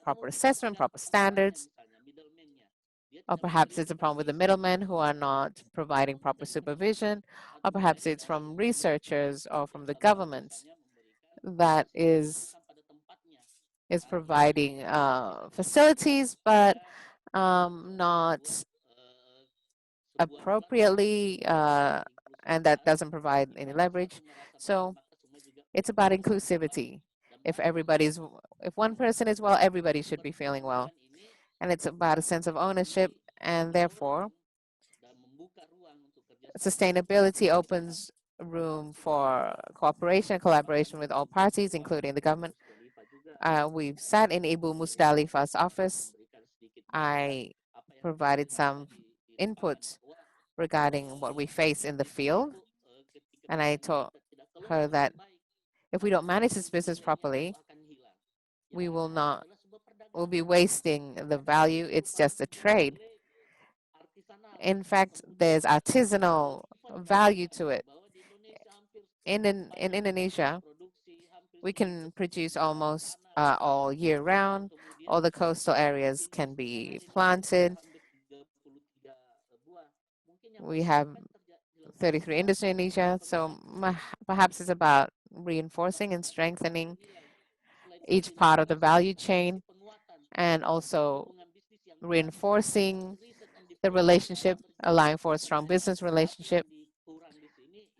proper assessment, proper standards, or perhaps it's a problem with the middlemen who are not providing proper supervision, or perhaps it's from researchers or from the government that is providing facilities, but not appropriately, and that doesn't provide any leverage. So it's about inclusivity. If one person is well, everybody should be feeling well. And it's about a sense of ownership, and therefore sustainability opens room for cooperation and collaboration with all parties, including the government. We've sat in Ibu Musdalifa's office. I provided some input regarding what we face in the field, and I told her that if we don't manage this business properly, we'll be wasting the value. It's just a trade. In fact, there's artisanal value to it. In Indonesia, we can produce almost all year round. All the coastal areas can be planted. We have 33 industry in Indonesia, so perhaps it's about reinforcing and strengthening each part of the value chain, and also reinforcing the relationship, allowing for a strong business relationship.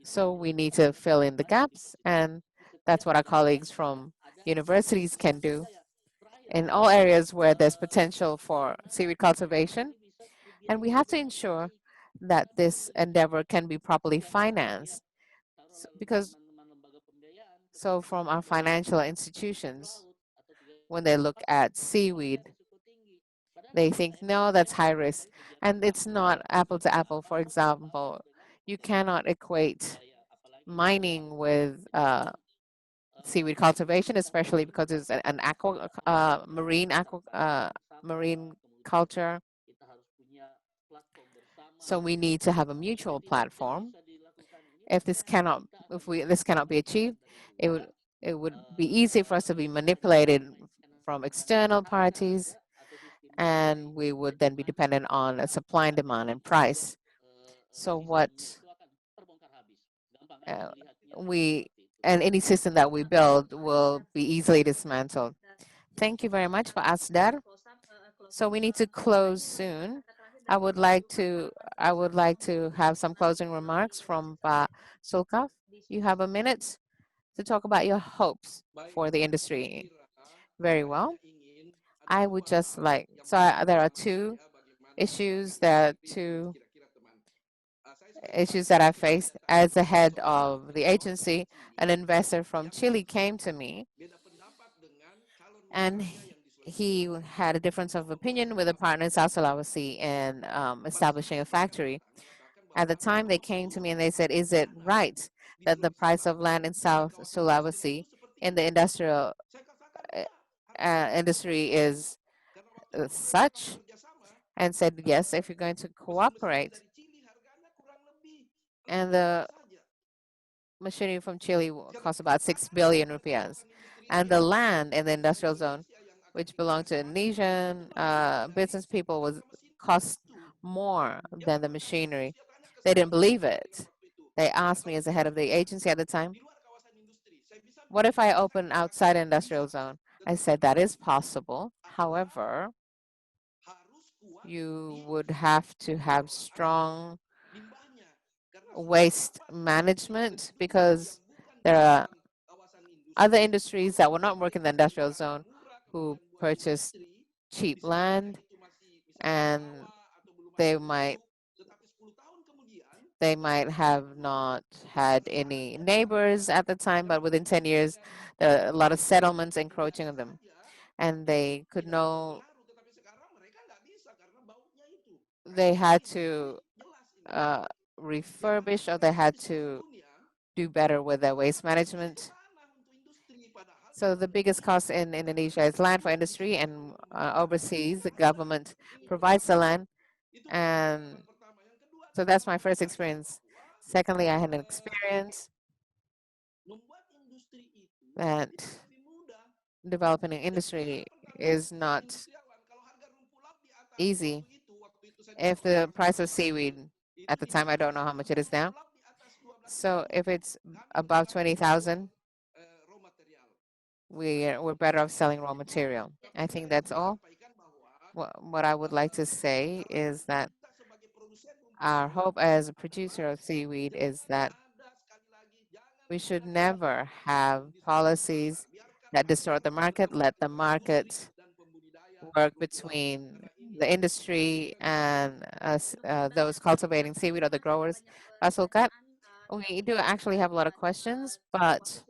So we need to fill in the gaps, and that's what our colleagues from universities can do in all areas where there's potential for seaweed cultivation. And we have to ensure that this endeavor can be properly financed. So from our financial institutions, when they look at seaweed, they think, no, that's high risk. And it's not apple to apple. For example, you cannot equate mining with seaweed cultivation, especially because it's an marine culture. So we need to have a mutual platform. If this cannot be achieved, it would be easy for us to be manipulated from external parties, and we would then be dependent on a supply and demand and price. So and any system that we build will be easily dismantled. Thank you very much for Asdar. So we need to close soon. I would like to have some closing remarks from Sulkaf. You have a minute to talk about your hopes for the industry. Very well. I would just like, there are two issues that I faced. As the head of the agency, an investor from Chile came to me, and he had a difference of opinion with a partner in South Sulawesi in establishing a factory. At the time, they came to me and they said, is it right that the price of land in South Sulawesi in the industrial industry is such? And said, yes, if you're going to cooperate. And the machinery from Chile costs about 6 billion rupiahs. And the land in the industrial zone, which belonged to Indonesian business people, cost more than the machinery. They didn't believe it. They asked me as the head of the agency at the time, what if I open outside industrial zone? I said, that is possible. However, you would have to have strong waste management, because there are other industries that will not work in the industrial zone who purchase cheap land, and they might have not had any neighbors at the time, but within 10 years, there are a lot of settlements encroaching on them. And they could know they had to refurbish, or they had to do better with their waste management. So the biggest cost in Indonesia is land for industry, and overseas, the government provides the land. And so that's my first experience. Secondly, I had an experience that developing an industry is not easy. If the price of seaweed at the time, I don't know how much it is now. So if it's above 20,000, we're better off selling raw material. I think that's all. What I would like to say is that our hope as a producer of seaweed is that we should never have policies that distort the market. Let the market work between the industry and us, those cultivating seaweed or the growers. Pak Sulkat, we do actually have a lot of questions, but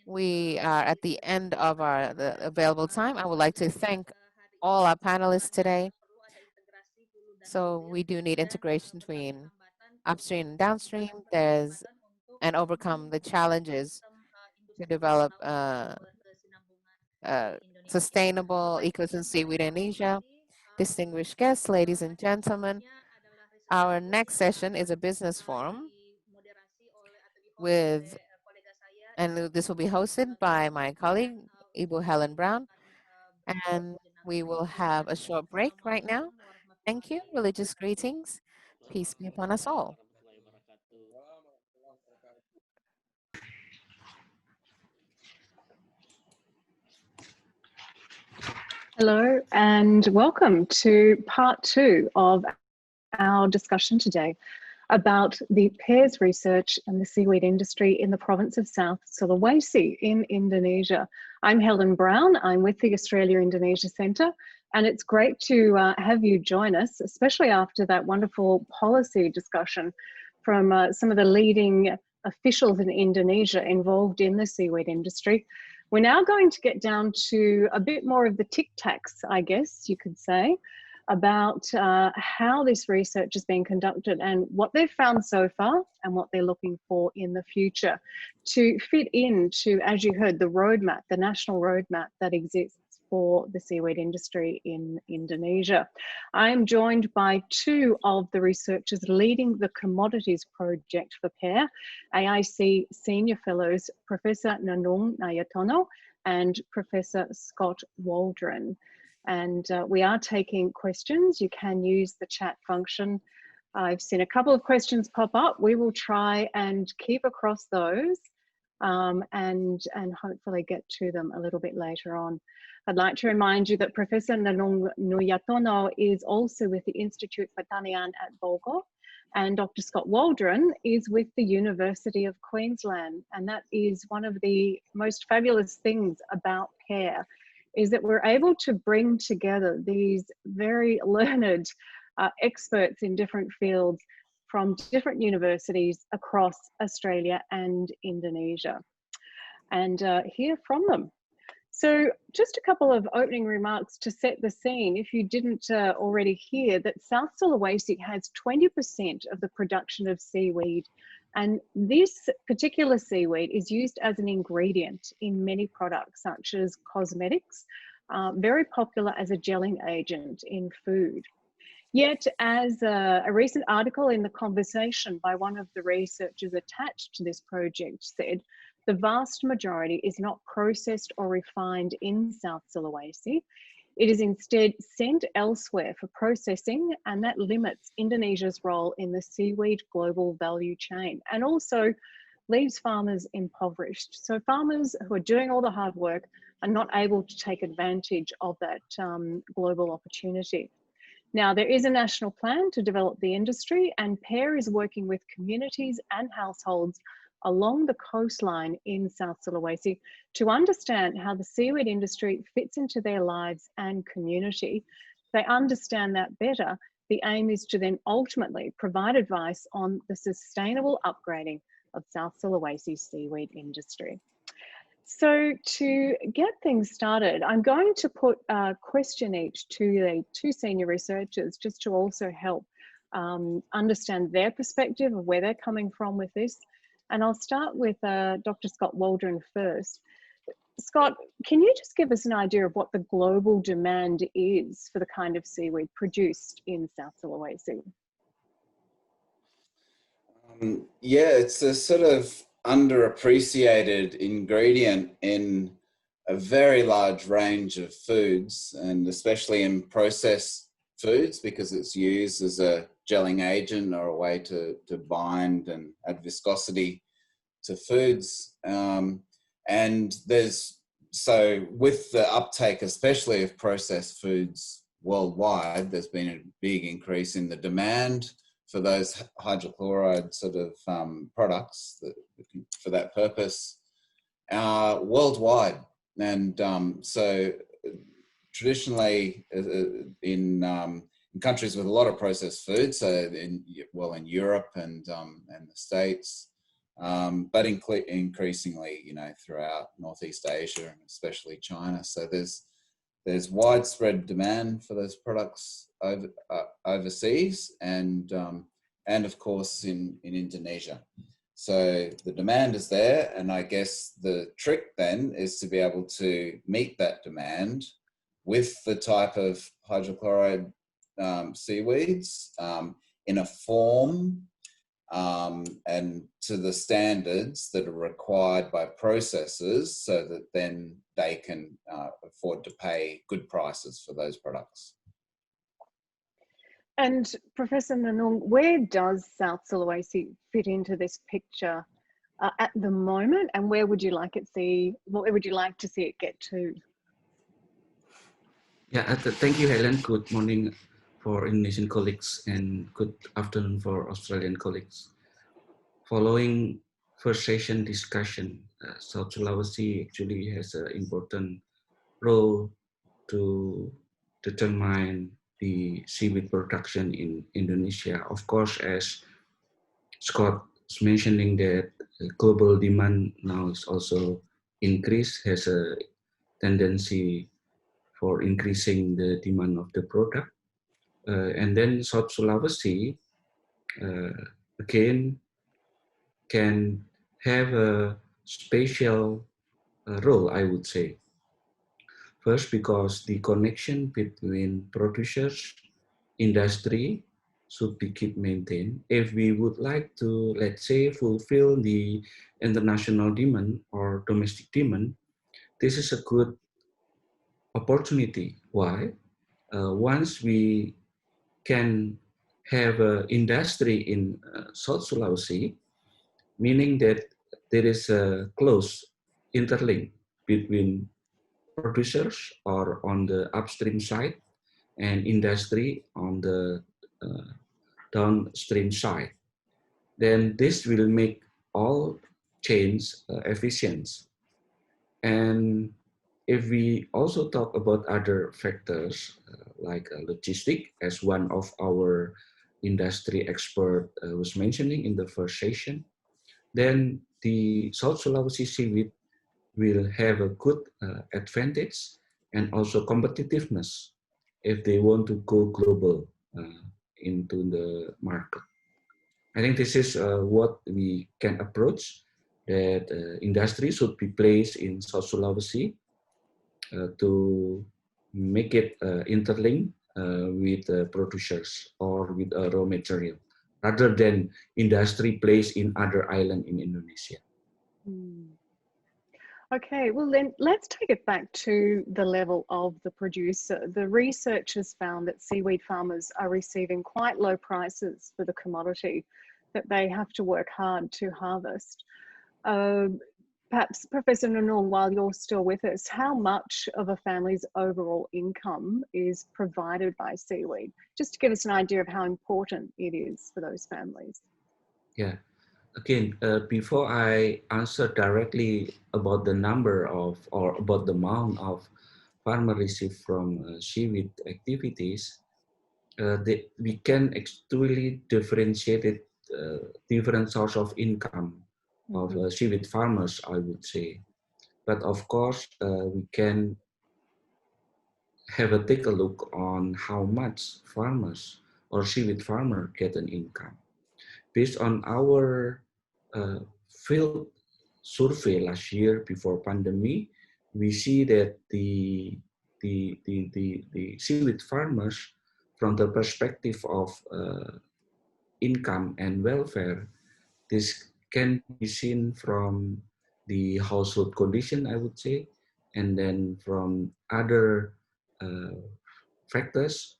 we are at the end of the available time. I would like to thank all our panelists today. So we do need integration between upstream and downstream. There's and overcome the challenges to develop sustainable ecosystem seaweed in Indonesia. Distinguished guests, ladies and gentlemen, our next session is a business forum and this will be hosted by my colleague, Ibu Helen Brown, and we will have a short break right now. Thank you. Religious greetings. Peace be upon us all. Hello and welcome to part 2 of our discussion today about the pears research and the seaweed industry in the province of South Sulawesi in Indonesia. I'm Helen Brown. I'm with the Australia-Indonesia Centre, and it's great to have you join us, especially after that wonderful policy discussion from some of the leading officials in Indonesia involved in the seaweed industry. We're now going to get down to a bit more of the tic-tacs, I guess you could say, about how this research is being conducted and what they've found so far and what they're looking for in the future to fit into, as you heard, the roadmap, the national roadmap that exists for the seaweed industry in Indonesia. I am joined by 2 of the researchers leading the commodities project for pear, AIC Senior Fellows, Professor Nanung Nayatono and Professor Scott Waldron. And we are taking questions. You can use the chat function. I've seen a couple of questions pop up. We will try and keep across those and hopefully get to them a little bit later on. I'd like to remind you that Professor Nanung Nuyatono is also with the Institute Pertanian at Bogor, and Dr. Scott Waldron is with the University of Queensland. And that is one of the most fabulous things about pear, is that we're able to bring together these very learned experts in different fields from different universities across Australia and Indonesia, and hear from them. So just a couple of opening remarks to set the scene. If you didn't already hear, that South Sulawesi has 20% of the production of seaweed, and this particular seaweed is used as an ingredient in many products such as cosmetics, very popular as a gelling agent in food. Yet, as a recent article in The Conversation by one of the researchers attached to this project said, the vast majority is not processed or refined in South Sulawesi. It is instead sent elsewhere for processing, and that limits Indonesia's role in the seaweed global value chain and also leaves farmers impoverished. So farmers who are doing all the hard work are not able to take advantage of that global opportunity. Now, there is a national plan to develop the industry, and pear is working with communities and households along the coastline in South Sulawesi to understand how the seaweed industry fits into their lives and community. If they understand that better, the aim is to then ultimately provide advice on the sustainable upgrading of South Sulawesi's seaweed industry. So to get things started, I'm going to put a question each to the 2 senior researchers just to also help understand their perspective of where they're coming from with this. And I'll start with Dr. Scott Waldron first. Scott, can you just give us an idea of what the global demand is for the kind of seaweed produced in South Sulawesi? Yeah, it's a sort of underappreciated ingredient in a very large range of foods, and especially in processed foods, because it's used as a gelling agent or a way to bind and add viscosity to foods. And so with the uptake, especially of processed foods worldwide, there's been a big increase in the demand for those hydrochloride sort of products for that purpose worldwide. And so traditionally in countries with a lot of processed food, so in Europe and the States, but increasingly, throughout Northeast Asia and especially China. So there's widespread demand for those products overseas and of course in Indonesia. So the demand is there, and I guess the trick then is to be able to meet that demand with the type of hydrochloride seaweeds in a form and to the standards that are required by processors, so that then they can afford to pay good prices for those products. And Professor Nanung, where does South Sulawesi fit into this picture at the moment, and where would you like to see it get to? Yeah, thank you, Helen. Good morning for Indonesian colleagues and good afternoon for Australian colleagues. Following first session discussion, South Sulawesi actually has an important role to determine the seaweed production in Indonesia. Of course, as Scott was mentioning, that global demand now is also increased, has a tendency for increasing the demand of the product. And then South Sulawesi, again, can have a special role, I would say. First, because the connection between producers, industry should be kept maintained. If we would like to, let's say, fulfill the international demand or domestic demand, this is a good opportunity. Why? Once we can have an industry in South Sulawesi, meaning that there is a close interlink between producers or on the upstream side and industry on the downstream side, then this will make all chains efficient. And if we also talk about other factors like logistic, as one of our industry expert was mentioning in the first session, then the South Sulawesi seaweed will have a good advantage and also competitiveness if they want to go global into the market. I think this is what we can approach, that industry should be placed in South Sulawesi to make it interlinked with producers or with raw material, rather than industry placed in other islands in Indonesia. Okay, well then let's take it back to the level of the producer. The researchers found that seaweed farmers are receiving quite low prices for the commodity that they have to work hard to harvest. Perhaps Professor Nanung, while you're still with us, how much of a family's overall income is provided by seaweed? Just to give us an idea of how important it is for those families. Yeah. Again, before I answer directly about the number of, or about the amount of farmer receive from seaweed activities, we can actually differentiate different source of income of seaweed farmers, I would say. But of course, we can take a look on how much farmers or seaweed farmer get an income. Based on our field survey last year before pandemic, we see that the seaweed farmers, from the perspective of income and welfare, This can be seen from the household condition, I would say, and then from other factors.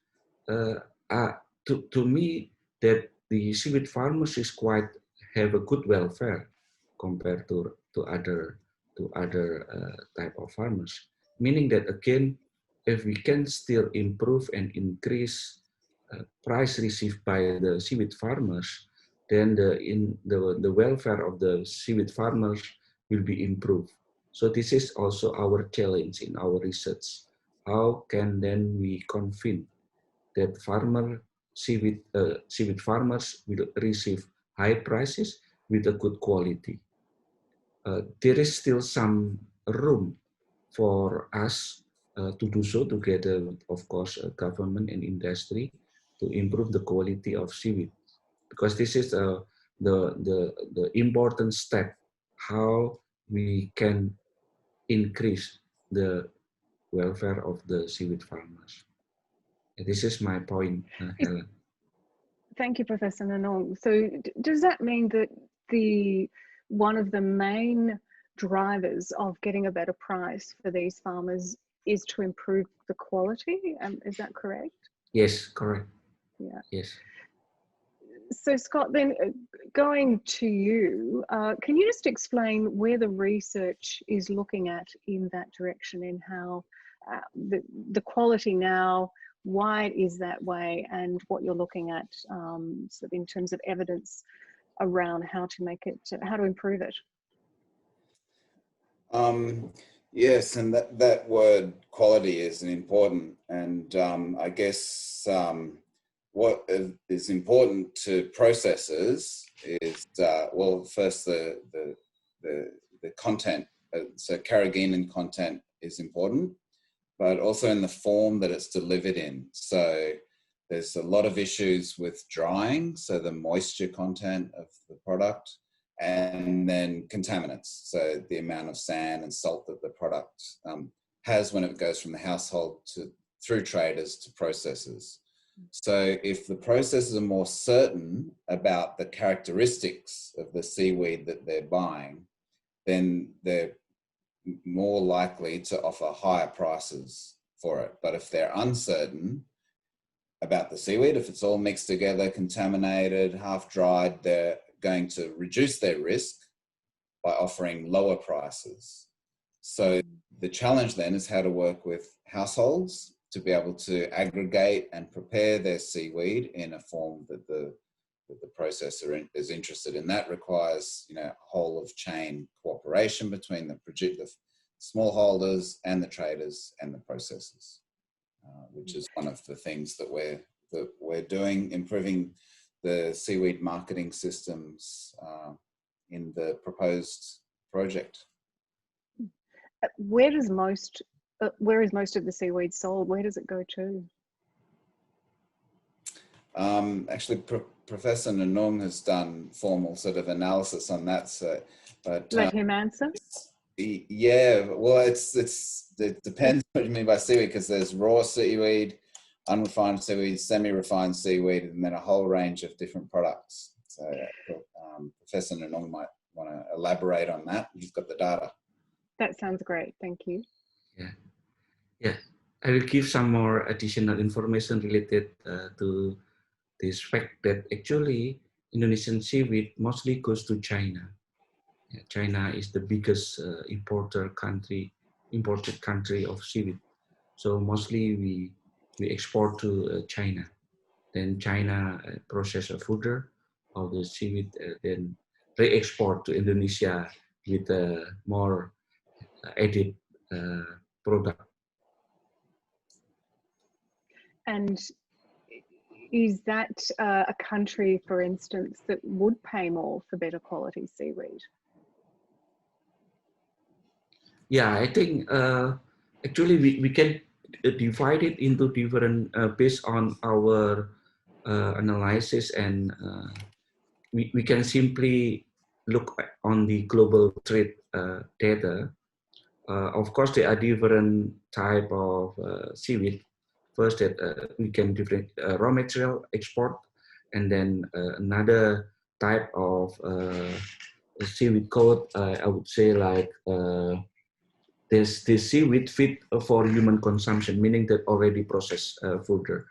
To me, that the seaweed farmers is quite have a good welfare compared to other type of farmers. Meaning that again, if we can still improve and increase price received by the seaweed farmers, then the welfare of the seaweed farmers will be improved. So this is also our challenge in our research. How can then we convince that seaweed farmers will receive high prices with a good quality? There is still some room for us to do so together with, of course, government and industry to improve the quality of seaweed, because this is the important step how we can increase the welfare of the seaweed farmers. This is my point, Helen. Thank you, Professor Nanong. So does that mean that one of the main drivers of getting a better price for these farmers is to improve the quality? Is that correct? Yes, correct. Yeah. Yes. So Scott, then going to you, can you just explain where the research is looking at in that direction, in how the quality now, why it is that way, and what you're looking at sort of in terms of evidence around how to make it, how to improve it? Yes, and that word quality is important, and I guess what is important to processors is well, first the content. So carrageenan content is important, but also in the form that it's delivered in. So there's a lot of issues with drying, so the moisture content of the product, and then contaminants, so the amount of sand and salt that the product has when it goes from the household through traders to processors. So if the processors are more certain about the characteristics of the seaweed that they're buying, then they're more likely to offer higher prices for it. But if they're uncertain about the seaweed, if it's all mixed together, contaminated, half dried, they're going to reduce their risk by offering lower prices. So the challenge then is how to work with households to be able to aggregate and prepare their seaweed in a form that the processor is interested in. That requires, whole of chain cooperation between the smallholders and the traders and the processors, which is one of the things that we're doing, improving the seaweed marketing systems in the proposed project. Where is most of the seaweed sold? Where does it go to? Actually, Professor Nanong has done formal sort of analysis on that. So, but let him answer. Yeah, well, it depends what you mean by seaweed, because there's raw seaweed, unrefined seaweed, semi-refined seaweed, and then a whole range of different products. So Professor Nanong might want to elaborate on that. He's got the data. That sounds great. Thank you. Yeah. I will give some more additional information related to this fact that actually Indonesian seaweed mostly goes to China. China is the biggest imported country of seaweed. So mostly we export to China. Then China process further of the seaweed, then re-export to Indonesia with more added product. And is that a country, for instance, that would pay more for better quality seaweed? Yeah, I think actually we can divide it into different based on our analysis, and we can simply look on the global trade data. Of course, there are different type of seaweed. First, that we can different raw material export, and then another type of seaweed coat, I would say like this seaweed fit for human consumption, meaning that already processed further.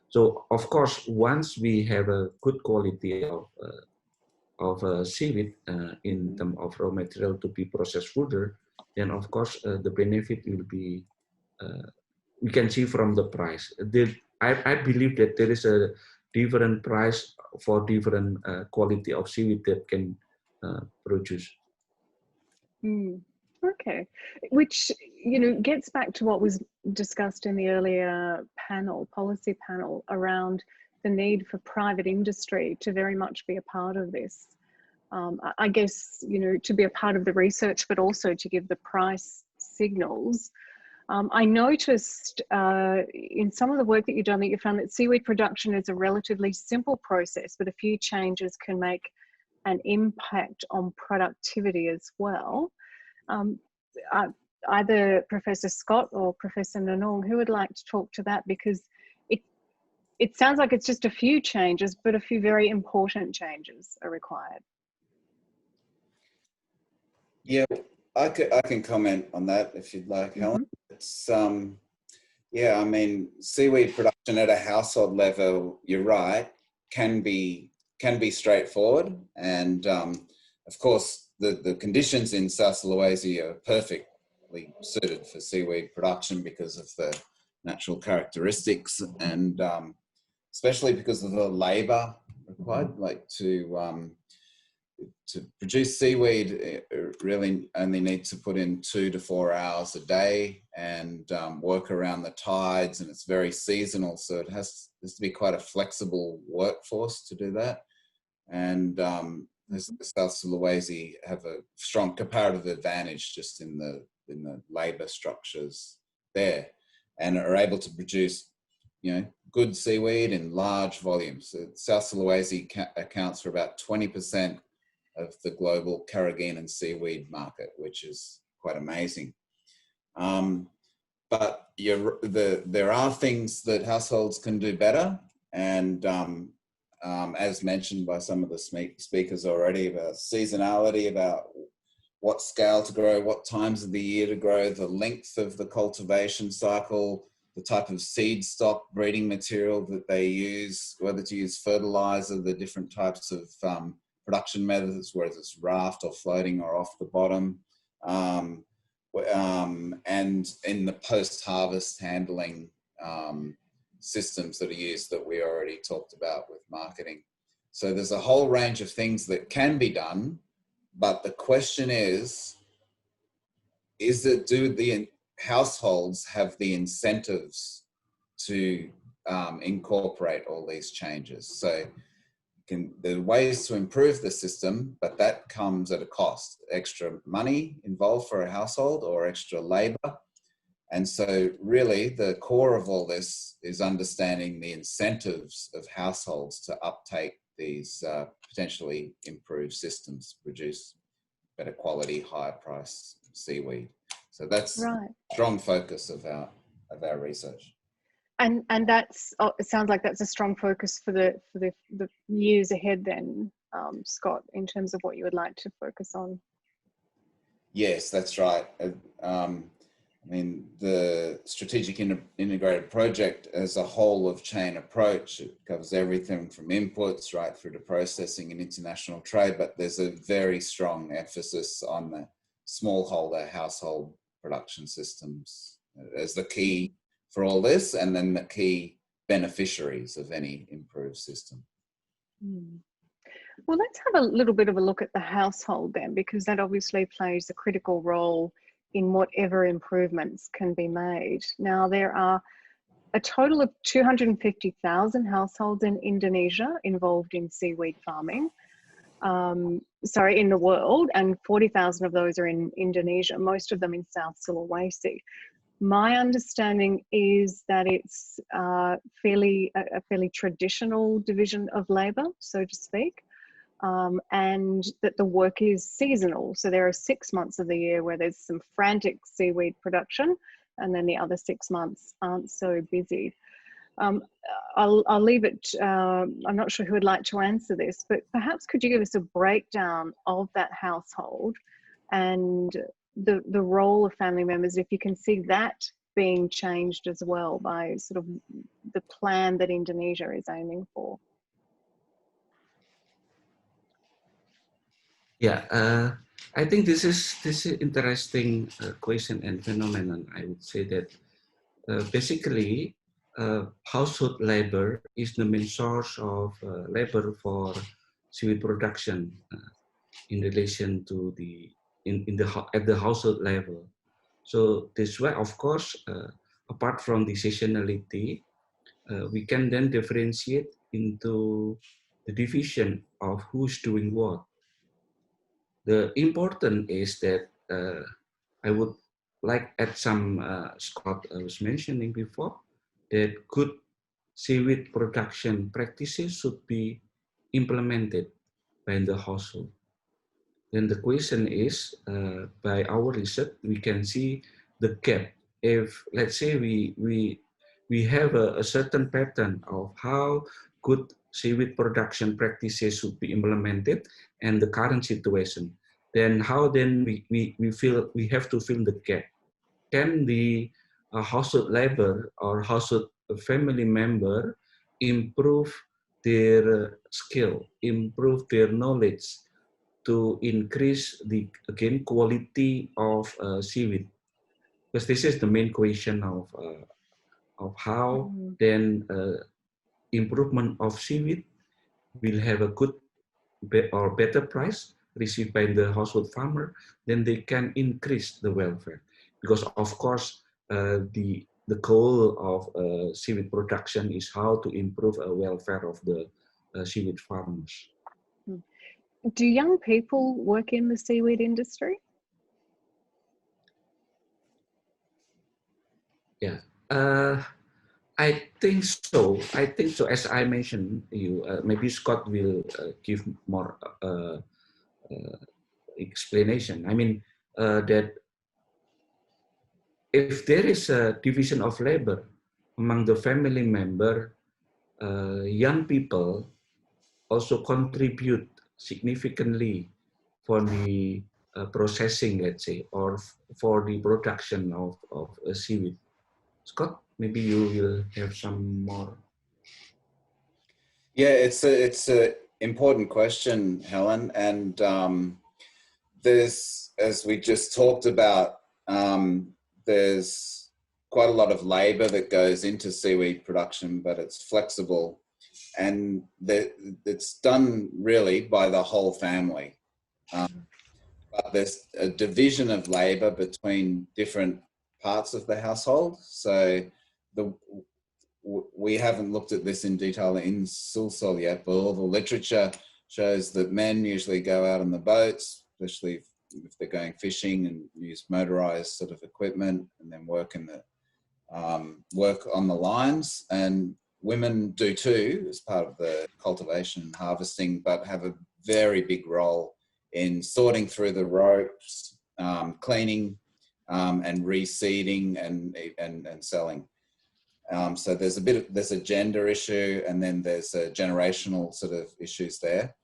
So of course, once we have a good quality of seaweed in terms of raw material to be processed further, then of course the benefit will be, we can see from the price. I believe that there is a different price for different quality of seaweed that can produce. Okay, which, you know, gets back to what was discussed in the earlier panel, policy panel, around the need for private industry to very much be a part of this. I guess, you know, to be a part of the research, but also to give the price signals. I noticed in some of the work that you've done that you found that seaweed production is a relatively simple process, but a few changes can make an impact on productivity as well. Either Professor Scott or Professor Nanong, who would like to talk to that? Because it sounds like it's just a few changes, but a few very important changes are required. Yeah, I can comment on that if you'd like, Helen. It's yeah, I mean, seaweed production at a household level, you're right, can be straightforward, and of course the conditions in South Sulawesi are perfectly suited for seaweed production because of the natural characteristics, and especially because of the labour required, like to produce seaweed, it really only need to put in 2 to 4 hours a day and work around the tides, and it's very seasonal, so it has to be quite a flexible workforce to do that. And the South Sulawesi have a strong comparative advantage just in the labour structures there, and are able to produce, you know, good seaweed in large volumes. So South Sulawesi accounts for about 20% of the global carrageenan seaweed market, which is quite amazing. But there are things that households can do better, and as mentioned by some of the speakers already, about seasonality, about what scale to grow, what times of the year to grow, the length of the cultivation cycle, the type of seed stock, breeding material that they use, whether to use fertilizer, the different types of production methods, whether it's raft or floating or off the bottom, and in the post-harvest handling systems that are used that we already talked about with marketing. So there's a whole range of things that can be done, but the question is that do the households have the incentives to incorporate all these changes? So there are ways to improve the system, but that comes at a cost. Extra money involved for a household or extra labour. And so really the core of all this is understanding the incentives of households to uptake these potentially improved systems to produce better quality, higher price seaweed. So that's right. A strong focus of our research. And that's, it sounds like that's a strong focus for the years ahead then, Scott, in terms of what you would like to focus on. Yes, that's right. I mean, the strategic integrated project as a whole of chain approach, it covers everything from inputs right through to processing and international trade, but there's a very strong emphasis on the smallholder household production systems as the key for all this, and then the key beneficiaries of any improved system. Well, let's have a little bit of a look at the household then, because that obviously plays a critical role in whatever improvements can be made. Now, there are a total of 250,000 households in Indonesia involved in seaweed farming, in the world, and 40,000 of those are in Indonesia, most of them in South Sulawesi. My understanding is that it's a fairly traditional division of labour, so to speak, and that the work is seasonal. So there are 6 months of the year where there's some frantic seaweed production, and then the other 6 months aren't so busy. I'll leave it, I'm not sure who would like to answer this, but perhaps could you give us a breakdown of that household and the role of family members, if you can see that being changed as well by sort of the plan that Indonesia is aiming for? Yeah, I think this is interesting question and phenomenon. I would say that basically household labor is the main source of labor for seaweed production in relation to the at the household level. So this way, of course, apart from the seasonality, we can then differentiate into the division of who's doing what. The important is that I would like add some, Scott was mentioning before, that good seaweed production practices should be implemented by the household. Then the question is, by our research, we can see the gap. If, let's say, we have a certain pattern of how good seaweed production practices should be implemented and the current situation, then how then we feel we have to fill the gap. Can the household labor or household family member improve their skill, improve their knowledge to increase the, again, quality of seaweed? Because this is the main question of how then improvement of seaweed will have a good or better price received by the household farmer, then they can increase the welfare. Because of course, the goal of seaweed production is how to improve the welfare of the seaweed farmers. Do young people work in the seaweed industry? Yeah, I think so. I think so. As I mentioned, you maybe Scott will give more explanation. I mean that if there is a division of labor among the family member, young people also contribute significantly for the processing, let's say, or for the production of seaweed. Scott, maybe you will have some more. Yeah, it's a important question, Helen, and there's, as we just talked about, there's quite a lot of labor that goes into seaweed production, but it's flexible, and it's done really by the whole family. But there's a division of labor between different parts of the household. So we haven't looked at this in detail in Sulsel yet, but all the literature shows that men usually go out on the boats, especially if they're going fishing, and use motorized sort of equipment, and then work in the work on the lines. And women do too, as part of the cultivation and harvesting, but have a very big role in sorting through the ropes, cleaning, and reseeding and selling. So there's a gender issue, and then there's a generational sort of issues there,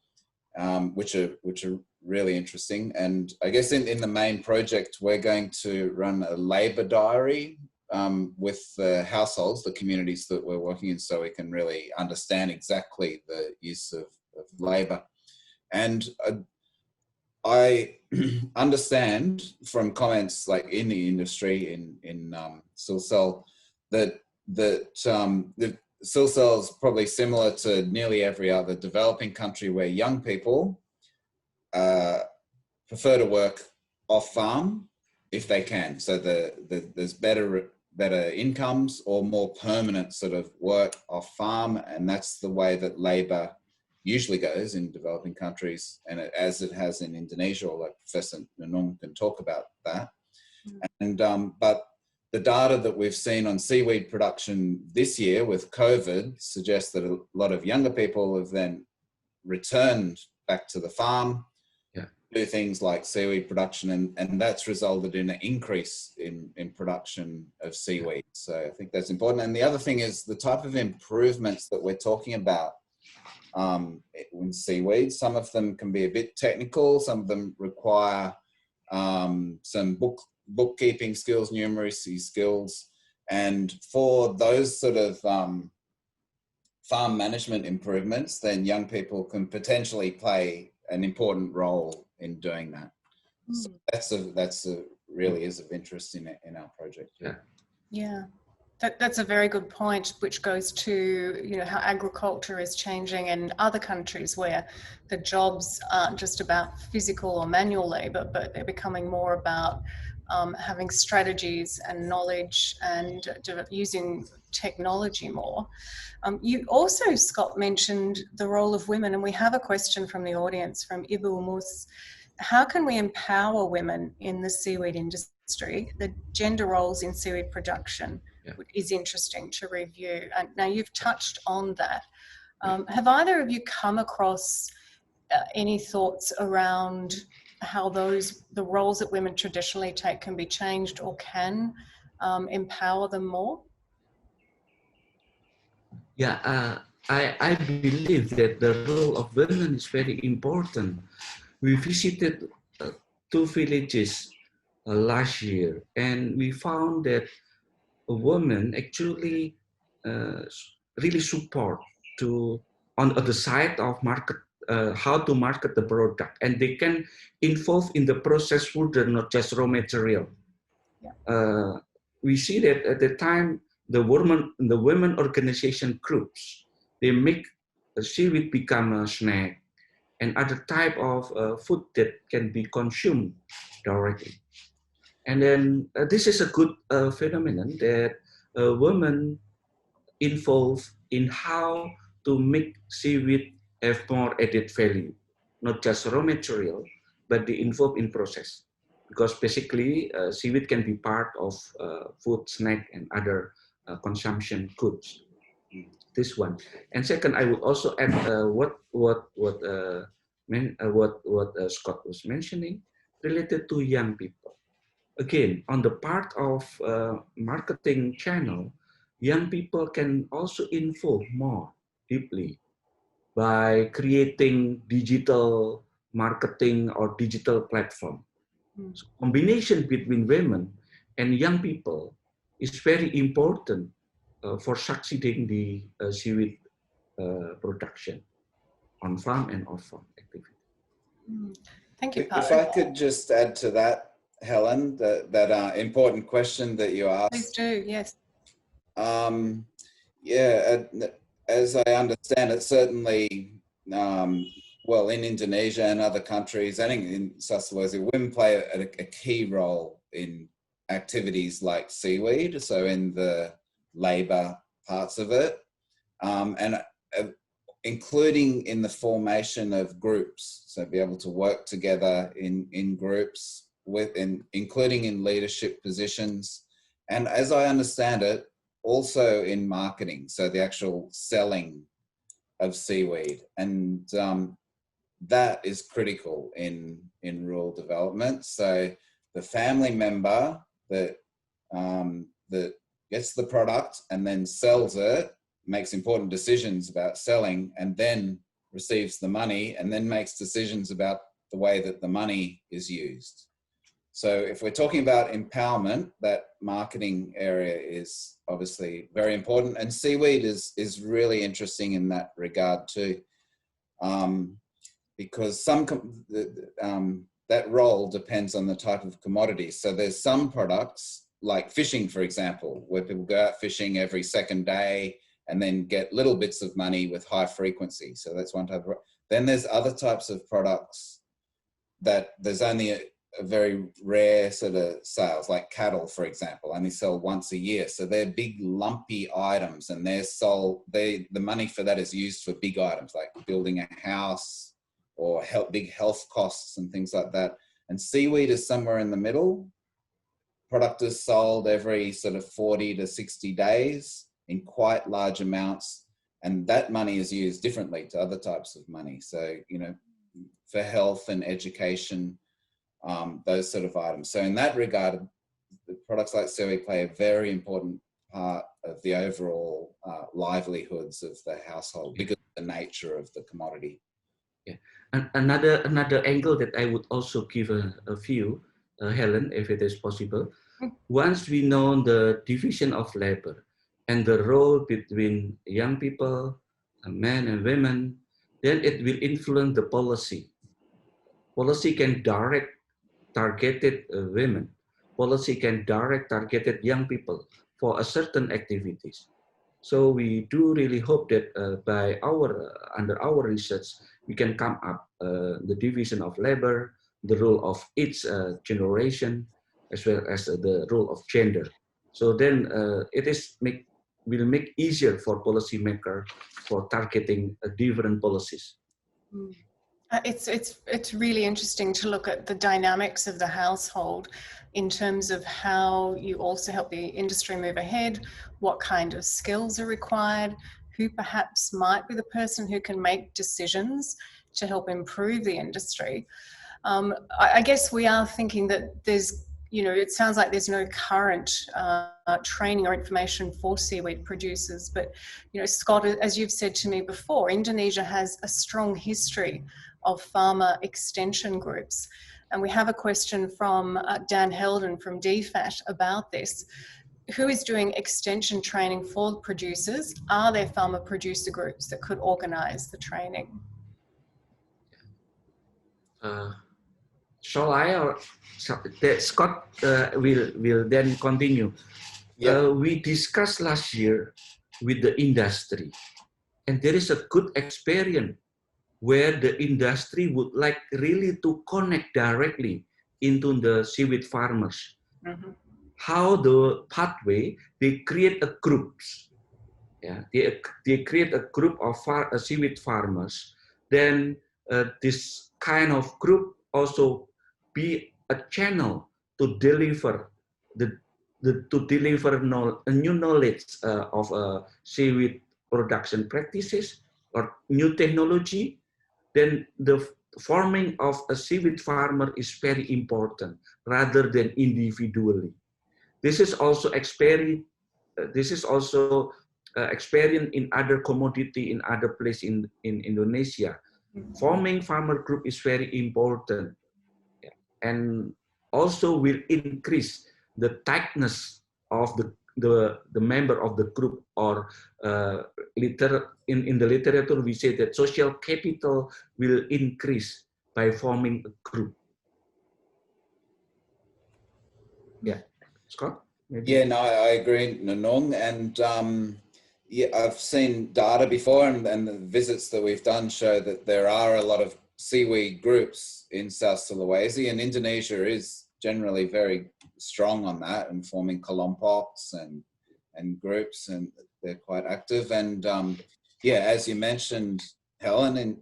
which are really interesting. And I guess in the main project, we're going to run a labor diary with the households, the communities that we're working in, so we can really understand exactly the use of labor. And I understand from comments like in the industry in Sulsel that Sulsel is probably similar to nearly every other developing country where young people prefer to work off farm if they can. So there's better incomes or more permanent sort of work off farm, and that's the way that labor usually goes in developing countries, and as it has in Indonesia, or like Professor Nunung can talk about that. And but the data that we've seen on seaweed production this year with COVID suggests that a lot of younger people have then returned back to the farm. Yeah. do things like seaweed production, and that's resulted in an increase in production of seaweed. So I think that's important. And the other thing is the type of improvements that we're talking about in seaweed. Some of them can be a bit technical, some of them require some bookkeeping skills, numeracy skills, and for those sort of farm management improvements, then young people can potentially play an important role in doing that. So that's really is of interest in our project. Yeah. That's a very good point, which goes to, you know, how agriculture is changing in other countries where the jobs aren't just about physical or manual labor, but they're becoming more about having strategies and knowledge and using technology more. You also, Scott, mentioned the role of women, and we have a question from the audience from Ibu Mus. How can we empower women in the seaweed industry? The gender roles in seaweed production is interesting to review. And now you've touched on that. Have either of you come across any thoughts around how the roles that women traditionally take can be changed or can empower them more? Yeah, I believe that the role of women is very important. We visited 2 villages last year, and we found that women actually really support on the side of market, how to market the product, and they can involve in the process further, not just raw material. We see that at the time the women organization groups, they make seaweed become a snack and other type of food that can be consumed directly. And then this is a good phenomenon that women involved in how to make seaweed have more added value, not just raw material, but they involved in process. Because basically seaweed can be part of food, snack, and other consumption goods. This one. And second, I would also add what Scott was mentioning related to young people. Again, on the part of marketing channel, young people can also involve more deeply by creating digital marketing or digital platform. So combination between women and young people is very important for succeeding the seaweed production on farm and off farm activity. Thank you, If I could just add to that, Helen, that important question that you asked. Please do, yes. Yeah, as I understand it, certainly, well, in Indonesia and other countries, I think in South Sulawesi, women play a key role in activities like seaweed, so in the labor parts of it, and including in the formation of groups, so be able to work together in groups, including in leadership positions, and as I understand it, also in marketing, so the actual selling of seaweed, and that is critical in rural development. So the family member that gets the product and then sells it, makes important decisions about selling, and then receives the money, and then makes decisions about the way that the money is used. So if we're talking about empowerment, that marketing area is obviously very important, and seaweed is really interesting in that regard too, because that role depends on the type of commodity. So there's some products like fishing, for example, where people go out fishing every second day and then get little bits of money with high frequency. So that's one type of. Then there's other types of products that there's only a very rare sort of sales, like cattle, for example, only sell once a year. So they're big lumpy items, and they're sold, the money for that is used for big items like building a house or big health costs and things like that. And seaweed is somewhere in the middle. Product is sold every sort of 40 to 60 days in quite large amounts, and that money is used differently to other types of money. So, you know, for health and education, those sort of items. So in that regard, the products like Seaweed play a very important part of the overall livelihoods of the household because of the nature of the commodity. Yeah, and another angle that I would also give a view, Helen, if it is possible. Once we know the division of labor and the role between young people, men and women, then it will influence the policy. Policy can direct targeted women. Policy can direct targeted young people for a certain activities. So we do really hope that by under our research, we can come up the division of labor, the role of each generation, as well as the role of gender. So then will make easier for policymakers for targeting different policies. It's really interesting to look at the dynamics of the household in terms of how you also help the industry move ahead, what kind of skills are required, who perhaps might be the person who can make decisions to help improve the industry. I guess we are thinking that there's, it sounds like there's no current training or information for seaweed producers, but, Scott, as you've said to me before, Indonesia has a strong history of farmer extension groups. And we have a question from Dan Helden from DFAT about this. Who is doing extension training for producers? Are there farmer producer groups that could organise the training? Shall I or Scott will then continue? Yeah. We discussed last year with the industry, and there is a good experience where the industry would like really to connect directly into the seaweed farmers. Mm-hmm. How the pathway, they create a groups. Yeah, they create a group of seaweed farmers. Then this kind of group also be a channel to deliver a new knowledge of seaweed production practices or new technology. Then the forming of a seaweed farmer is very important rather than individually. This is also experience in other commodity in other place in Indonesia. Forming farmer group is very important, and also will increase the tightness of the member of the group, or in the literature we say that social capital will increase by forming a group. Yeah, Scott? Maybe. Yeah, no, I agree, Nanong. And yeah, I've seen data before, and the visits that we've done show that there are a lot of seaweed groups in South Sulawesi, and Indonesia is generally very strong on that and forming kelompoks and groups, and they're quite active. And yeah, as you mentioned, Helen,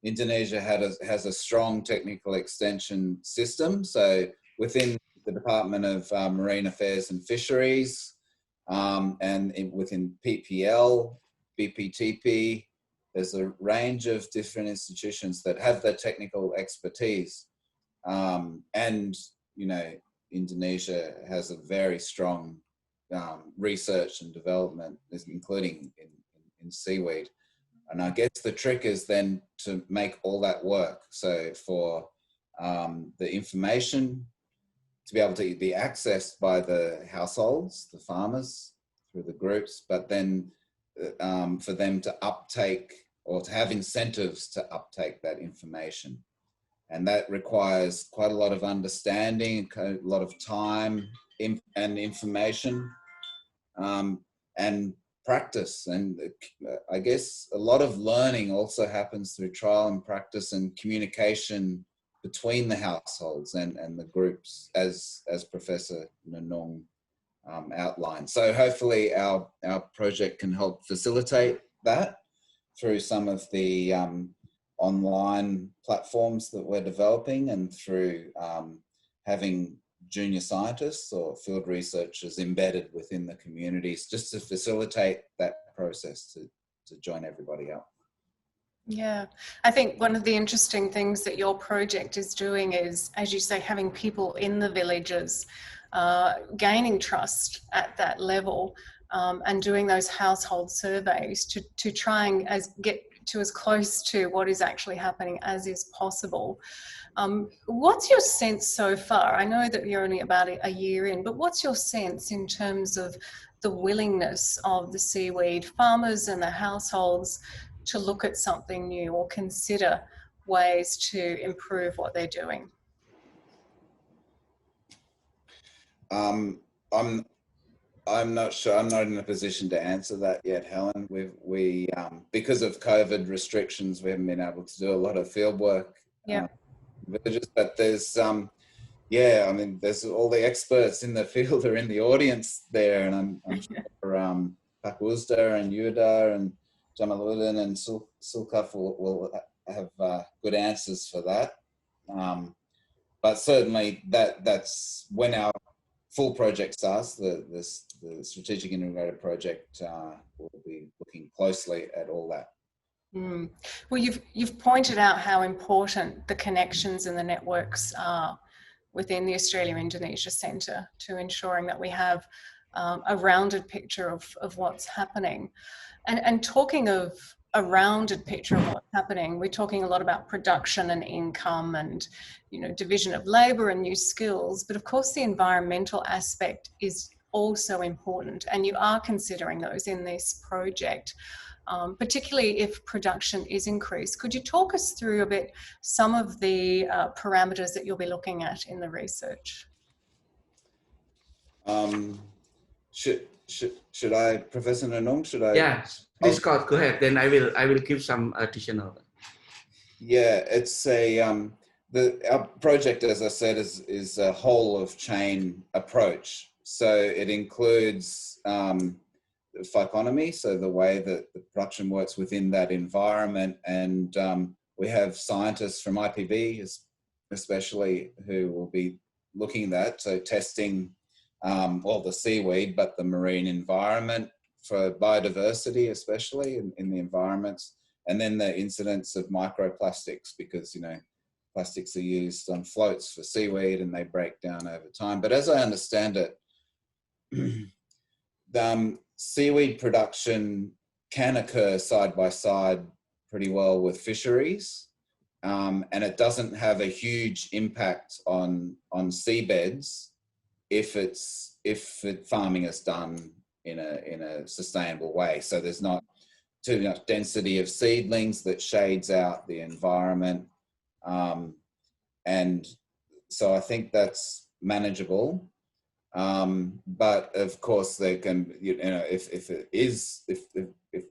Indonesia has a strong technical extension system. So within the Department of Marine Affairs and Fisheries, and within PPL, BPTP, there's a range of different institutions that have the technical expertise. And, Indonesia has a very strong research and development, including in seaweed. And I guess the trick is then to make all that work. So for the information to be able to be accessed by the households, the farmers, through the groups, but then for them to uptake or to have incentives to uptake that information. And that requires quite a lot of understanding, a lot of time and information, and practice. And I guess a lot of learning also happens through trial and practice and communication between the households and the groups, as Professor Nanong outlined. So hopefully our project can help facilitate that through some of the online platforms that we're developing, and through having junior scientists or field researchers embedded within the communities, just to facilitate that process to join everybody up. Yeah, I think one of the interesting things that your project is doing is, as you say, having people in the villages gaining trust at that level, and doing those household surveys to try and get to as close to what is actually happening as is possible. What's your sense so far? I know that you're only about a year in, but what's your sense in terms of the willingness of the seaweed farmers and the households to look at something new or consider ways to improve what they're doing? I'm not sure. I'm not in a position to answer that yet, Helen. We because of COVID restrictions, we haven't been able to do a lot of field work. Yeah. Villages, but there's yeah, I mean, there's all the experts in the field are in the audience there, and I'm sure Pak Uzda and Yuda and Jamaluddin and Sulkaf will have good answers for that. But certainly that's when our full project starts, the strategic integrated project will be looking closely at all that. Mm. Well, you've pointed out how important the connections and the networks are within the Australia-Indonesia Centre to ensuring that we have a rounded picture of what's happening. And talking of a rounded picture of what's happening, we're talking a lot about production and income and, you know, division of labour and new skills, but of course the environmental aspect is also important, and you are considering those in this project. Particularly if production is increased. Could you talk us through a bit some of the parameters that you'll be looking at in the research? Should I, Professor Nanong? Should I? Yeah, please, Scott, go ahead. Then I will give some additional. Yeah, it's our project, as I said, is a whole of chain approach. So it includes phyconomy, so the way that the production works within that environment, and we have scientists from IPB especially who will be looking at that, so testing all the seaweed, but the marine environment for biodiversity, especially in the environments, and then the incidence of microplastics, because, you know, plastics are used on floats for seaweed and they break down over time. But as I understand it, seaweed production can occur side by side pretty well with fisheries, and it doesn't have a huge impact on seabeds if farming is done in a sustainable way. So there's not too much density of seedlings that shades out the environment, and so I think that's manageable. But of course, they can, you know, if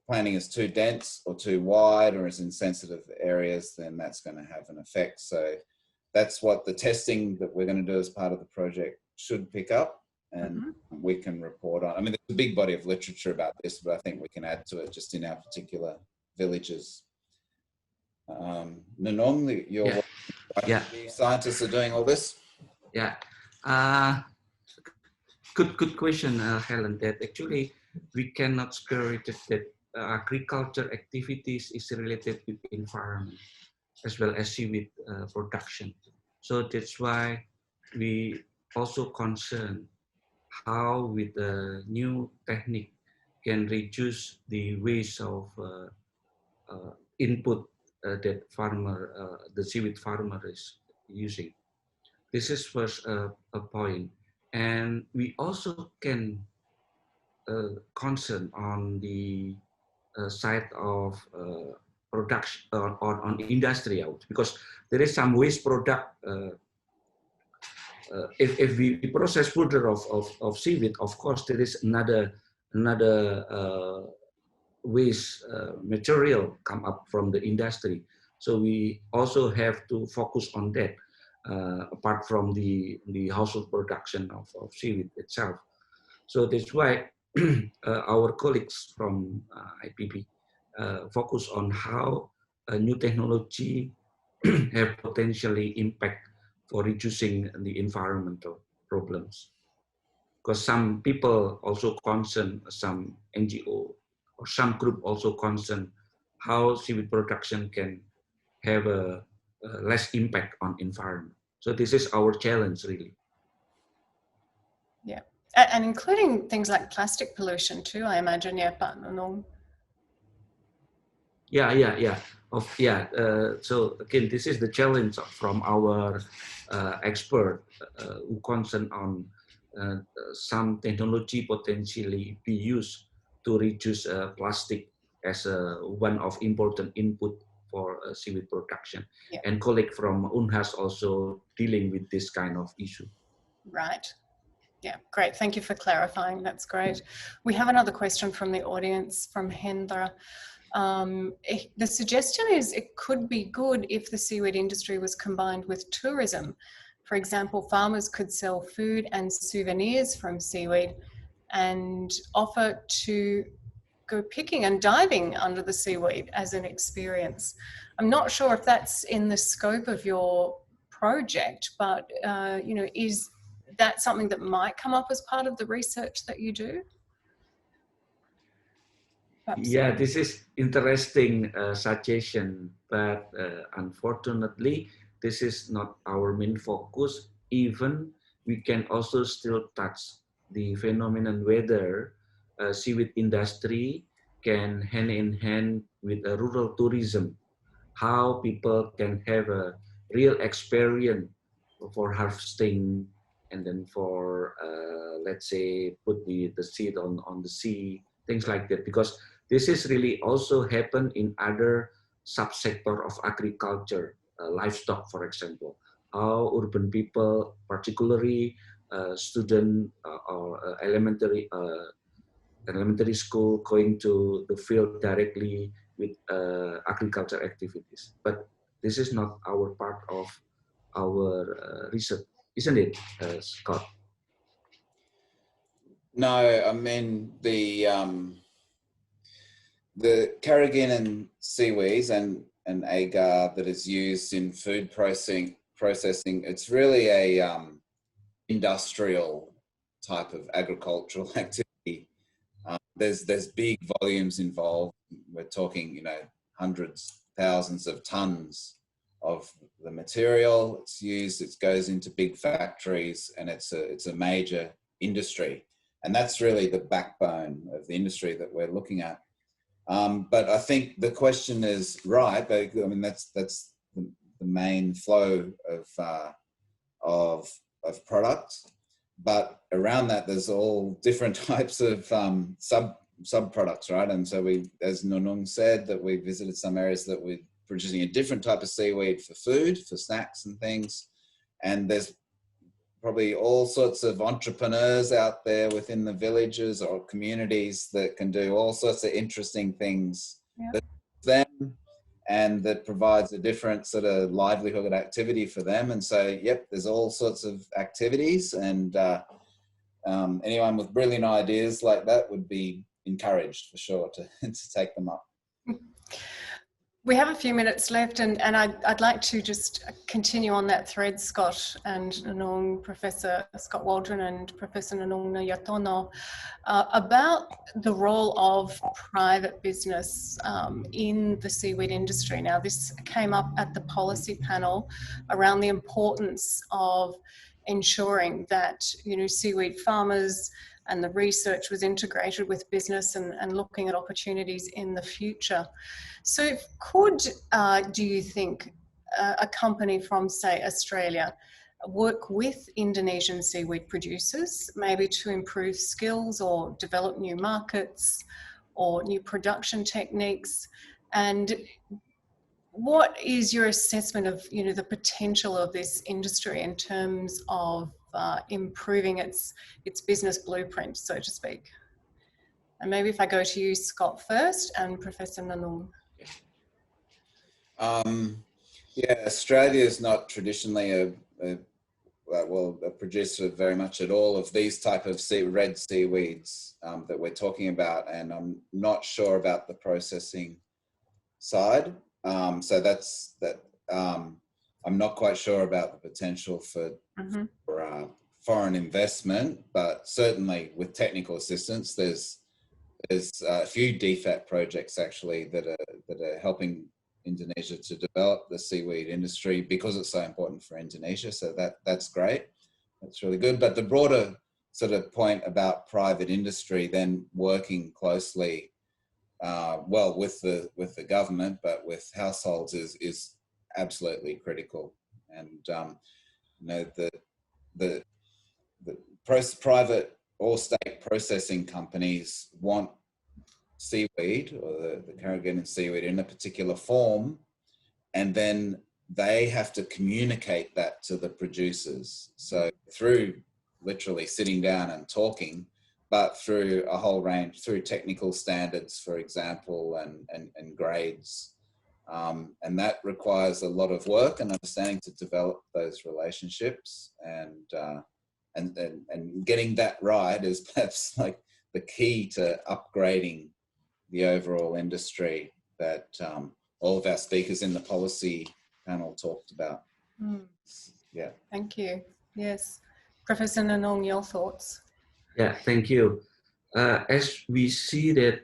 planting is too dense or too wide or is in sensitive areas, then that's going to have an effect. So that's what the testing that we're going to do as part of the project should pick up, and we can report on. I mean, there's a big body of literature about this, but I think we can add to it just in our particular villages. Nanong, your scientists are doing all this? Yeah. Good question, Helen. That actually we cannot scare it that agriculture activities is related with environment as well as seaweed production. So that's why we also concern how with the new technique can reduce the waste of input that the seaweed farmer is using. This is first a point. And we also can concern on the side of production on industrial, because there is some waste product. If we process further of seaweed, of course there is another waste material come up from the industry. So we also have to focus on that. Apart from the household production of seaweed itself. So that's why our colleagues from IPB focus on how a new technology have potentially impact for reducing the environmental problems. Because some people also concern, some NGO or some group also concern how seaweed production can have a less impact on environment. So this is our challenge, really. Yeah, and including things like plastic pollution too, I imagine. Yeah, Pak Nunung. Yeah. So again, this is the challenge from our expert who concern on some technology potentially be used to reduce plastic as one of important input for seaweed production. Yeah. And colleague from UNHAS also dealing with this kind of issue. Right. Yeah, great. Thank you for clarifying. That's great. We have another question from the audience from Hendra. The suggestion is it could be good if the seaweed industry was combined with tourism. For example, farmers could sell food and souvenirs from seaweed and offer to go picking and diving under the seaweed as an experience. I'm not sure if that's in the scope of your project, but you know, is that something that might come up as part of the research that you do? Perhaps. Yeah, this is interesting suggestion, but unfortunately, this is not our main focus. Even we can also still touch the phenomenon whether seaweed industry can hand in hand with rural tourism, how people can have a real experience for harvesting and then for let's say put the seed on the sea, things like that, because this is really also happen in other subsector of agriculture, livestock, for example. How urban people, particularly student or elementary school, going to the field directly with agriculture activities. But this is not our part of our research, isn't it, Scott? No, I mean the carrageenan seaweeds and agar that is used in food processing, it's really a industrial type of agricultural activity. There's big volumes involved. We're talking, you know, hundreds, thousands of tons of the material. It's used. It goes into big factories, and it's a major industry. And that's really the backbone of the industry that we're looking at. But I think the question is right. I mean, that's the main flow of products. But around that, there's all different types of sub products, right? And so we, as Nunung said, that we visited some areas that we're producing a different type of seaweed for food, for snacks and things. And there's probably all sorts of entrepreneurs out there within the villages or communities that can do all sorts of interesting things that them and that provides a different sort of livelihood activity for them. And so, yep, there's all sorts of activities, and anyone with brilliant ideas like that would be encouraged for sure to take them up. We have a few minutes left, and I'd like to just continue on that thread, Scott and Nunung, Professor Scott Waldron and Professor Nunung Yatono, about the role of private business in the seaweed industry. Now, this came up at the policy panel around the importance of ensuring that, you know, seaweed farmers and the research was integrated with business and looking at opportunities in the future. So could, do you think, a company from, say, Australia work with Indonesian seaweed producers, maybe to improve skills or develop new markets or new production techniques? And what is your assessment of, you know, the potential of this industry in terms of improving its business blueprint, so to speak? And maybe if I go to you, Scott, first, and Professor Nunung. Yeah, Australia is not traditionally a producer very much at all of these type of red seaweeds that we're talking about, and I'm not sure about the processing side. So that's that. I'm not quite sure about the potential for foreign investment, but certainly with technical assistance, there's there's a few DFAT projects actually that are helping Indonesia to develop the seaweed industry because it's so important for Indonesia. So that's great. That's really good. But the broader sort of point about private industry then working closely, well, with the government, but with households is absolutely critical. And you know, the private or state processing companies want seaweed or the carrageenan seaweed in a particular form, and then they have to communicate that to the producers. So through literally sitting down and talking, but through a whole range, through technical standards, for example, and grades. And that requires a lot of work and understanding to develop those relationships, and getting that right is perhaps like the key to upgrading the overall industry that all of our speakers in the policy panel talked about. Yeah. Thank you. Yes. Professor Nanong, your thoughts? Yeah, thank you. As we see that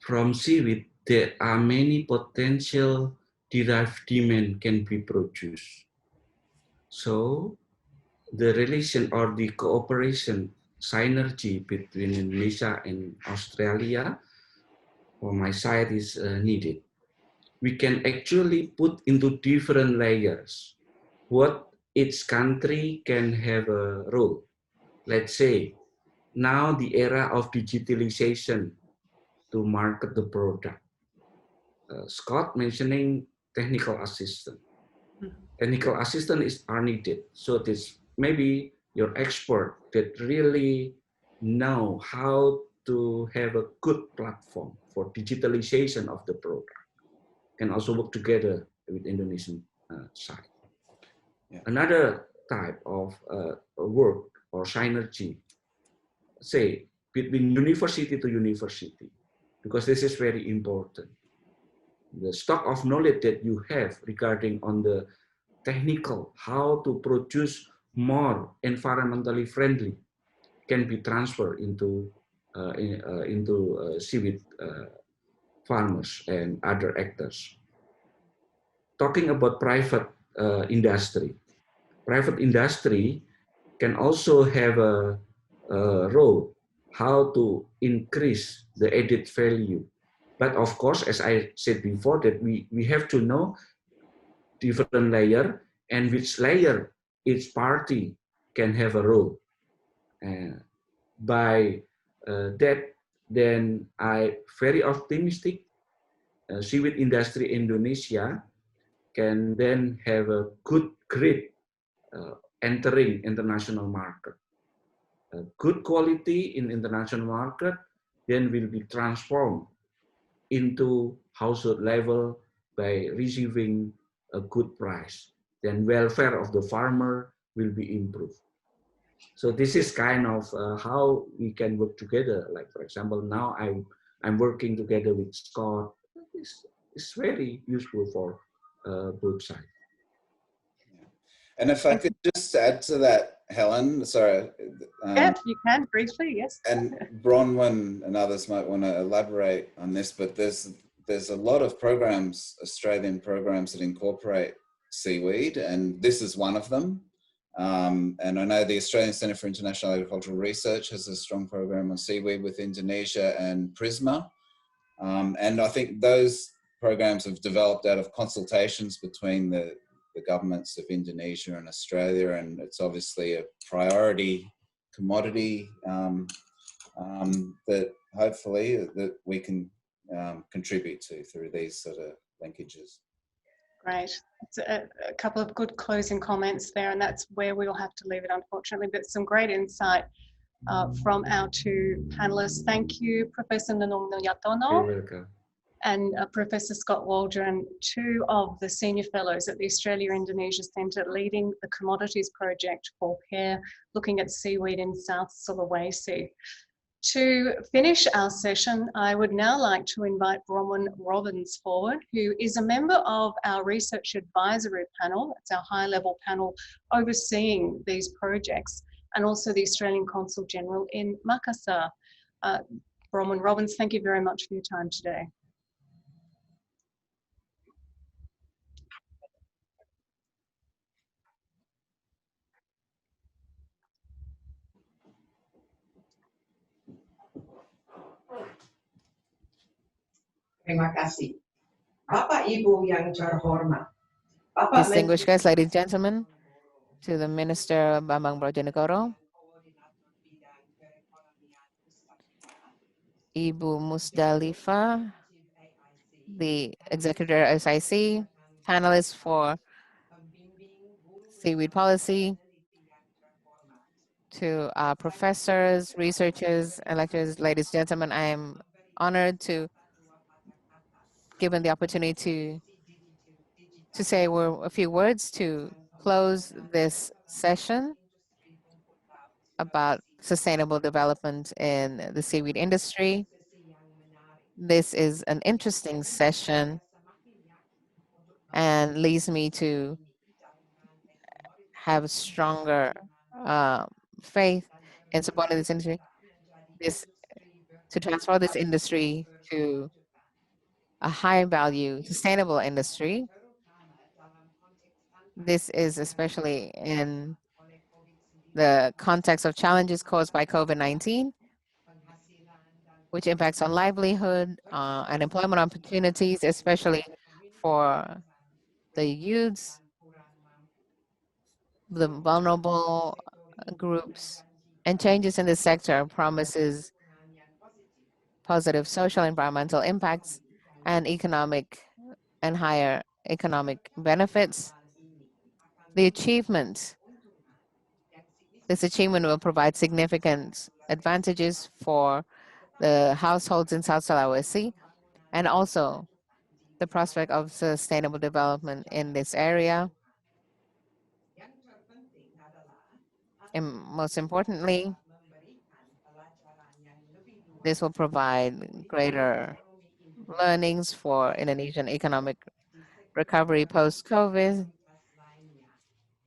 from seaweed, there are many potential derived demand can be produced. So the relation or the cooperation synergy between Indonesia and Australia, from my side, is needed. We can actually put into different layers what each country can have a role. Let's say now the era of digitalization to market the product. Scott mentioning technical assistant. Technical assistant are needed. So this maybe your expert that really know how to have a good platform for digitalization of the product can also work together with Indonesian side. Yeah. Another type of work or synergy, say between university to university, because this is very important. The stock of knowledge that you have regarding on the technical, how to produce more environmentally friendly, can be transferred into seaweed farmers and other actors. Talking about private industry, private industry can also have a role how to increase the added value. But of course, as I said before, that we have to know different layer and which layer each party can have a role. By that, then I very optimistic seaweed industry Indonesia can then have a good grade entering international market. Good quality in international market then will be transformed into household level by receiving a good price. Then welfare of the farmer will be improved. So this is kind of how we can work together. Like for example, now I'm working together with Scott. It's very useful for both sides. And if I could just add to that, Helen, sorry. Yeah, you can briefly, yes. And Bronwyn and others might want to elaborate on this, but there's a lot of programs, Australian programs that incorporate seaweed, and this is one of them. And I know the Australian Centre for International Agricultural Research has a strong program on seaweed with Indonesia and Prisma. And I think those programs have developed out of consultations between the governments of Indonesia and Australia, and it's obviously a priority commodity that hopefully that we can contribute to through these sort of linkages. Great. It's a couple of good closing comments there, and that's where we'll have to leave it, unfortunately, but some great insight from our two panelists. Thank you, Professor Nanong Yatono. You're welcome. And Professor Scott Waldron, two of the senior fellows at the Australia-Indonesia Centre leading the Commodities Project for pear, looking at seaweed in South Sulawesi. To finish our session, I would now like to invite Bronwyn Robbins forward, who is a member of our Research Advisory Panel. It's our high-level panel overseeing these projects, and also the Australian Consul General in Makassar. Bronwyn Robbins, thank you very much for your time today. Terima kasih. Bapak Ibu yang terhormat. Distinguished guests, ladies and gentlemen, to the Minister Bambang Brojonegoro, Ibu Musdalifa, the Executive of SIC, panelists for seaweed policy, to our professors, researchers, and lecturers, ladies and gentlemen, I am honored to given the opportunity to say a few words to close this session about sustainable development in the seaweed industry. This is an interesting session and leads me to have stronger faith in supporting this industry, to transform this industry to a high value, sustainable industry. This is especially in the context of challenges caused by COVID-19, which impacts on livelihood and employment opportunities, especially for the youths, the vulnerable groups, and changes in the sector promises positive social environmental impacts and economic and higher economic benefits. This achievement will provide significant advantages for the households in South Sulawesi, and also the prospect of sustainable development in this area. And most importantly, this will provide greater learnings for Indonesian economic recovery post-COVID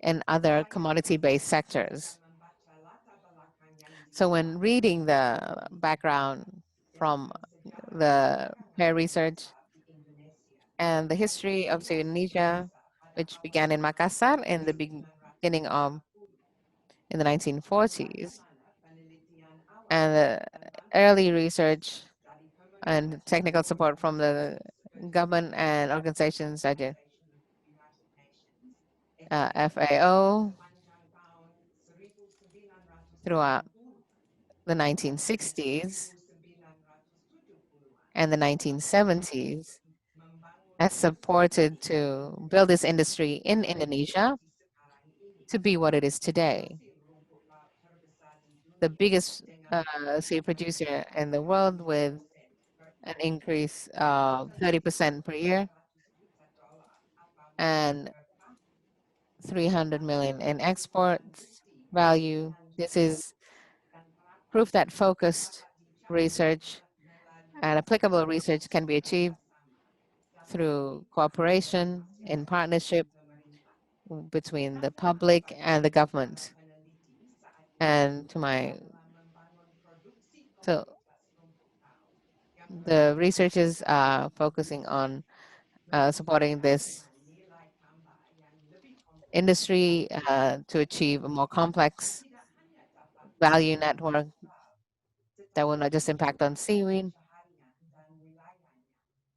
and other commodity-based sectors. So when reading the background from the peer research and the history of Indonesia, which began in Makassar in the beginning of in the 1940s, and the early research and technical support from the government and organizations such as FAO throughout the 1960s and the 1970s has supported to build this industry in Indonesia to be what it is today. The biggest sea producer in the world with an increase of 30% per year and 300 million in exports value. This is proof that focused research and applicable research can be achieved through cooperation in partnership between the public and the government. And so the researchers are focusing on supporting this industry to achieve a more complex value network that will not just impact on seaweed,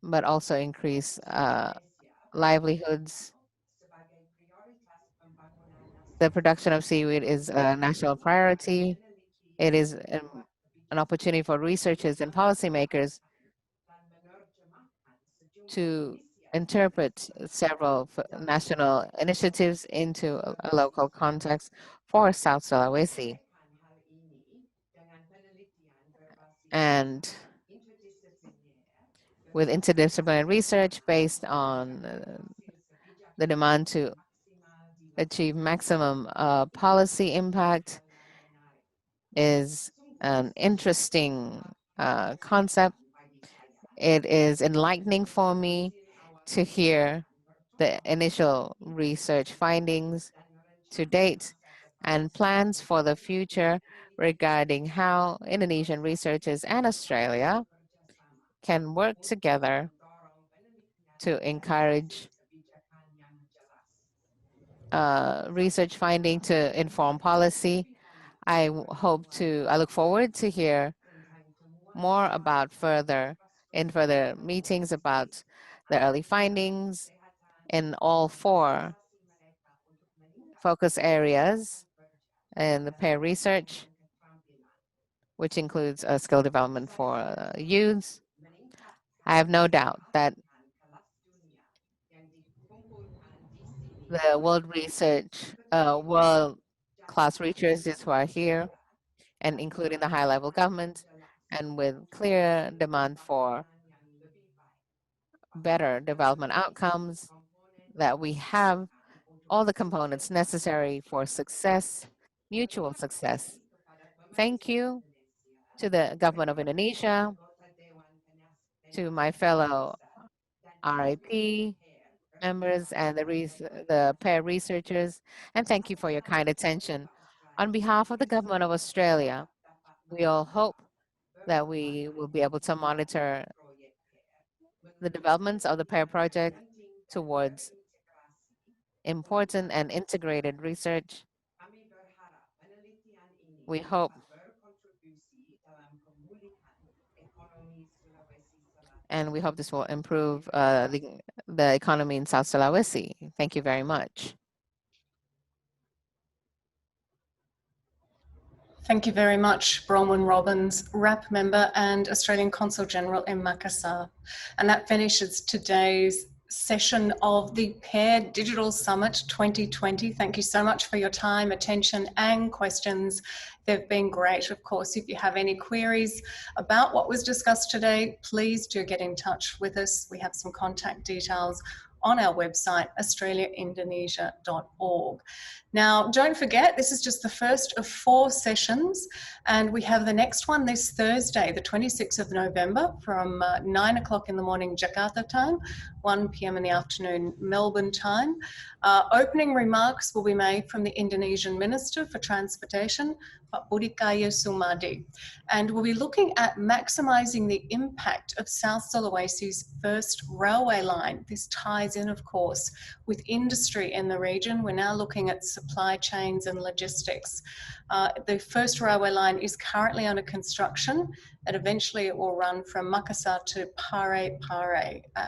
but also increase livelihoods. The production of seaweed is a national priority. It is an opportunity for researchers and policymakers to interpret several national initiatives into a local context for South Sulawesi. And with interdisciplinary research based on the demand to achieve maximum policy impact is an interesting concept. It is enlightening for me to hear the initial research findings to date and plans for the future regarding how Indonesian researchers and Australia can work together to encourage research finding to inform policy. I look forward to hear more about further meetings about the early findings in all 4 focus areas in the pair research, which includes skill development for youths. I have no doubt that the world-class researchers who are here, and including the high-level government, and with clear demand for better development outcomes, that we have all the components necessary for success, mutual success. Thank you to the government of Indonesia, to my fellow RIP members and the pair researchers, and thank you for your kind attention. On behalf of the government of Australia, we all hope that we will be able to monitor the developments of the pair project towards important and integrated research. We hope this will improve the economy in South Sulawesi. Thank you very much. Thank you very much, Bronwyn Robbins, RAP member and Australian Consul General in Makassar. And that finishes today's session of the PAIR Digital Summit 2020. Thank you so much for your time, attention and questions. They've been great. Of course, if you have any queries about what was discussed today, please do get in touch with us. We have some contact details on our website, Australia-Indonesia.org. Now, don't forget, this is just the first of 4 sessions, and we have the next one this Thursday, the 26th of November, from 9 o'clock in the morning Jakarta time, 1 p.m. in the afternoon Melbourne time. Opening remarks will be made from the Indonesian Minister for Transportation, Pak Budi Karya Sumadi, and we'll be looking at maximising the impact of South Sulawesi's first railway line. This ties in, of course, with industry in the region. We're now looking at supply chains and logistics. The first railway line is currently under construction, and eventually it will run from Makassar to Pare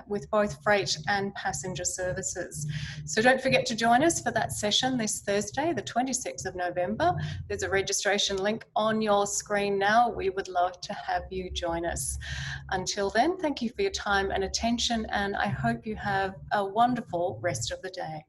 with both freight and passenger services. So don't forget to join us for that session this Thursday, the 26th of November. There's a registration link on your screen now. We would love to have you join us. Until then, thank you for your time and attention, and I hope you have a wonderful rest of the day.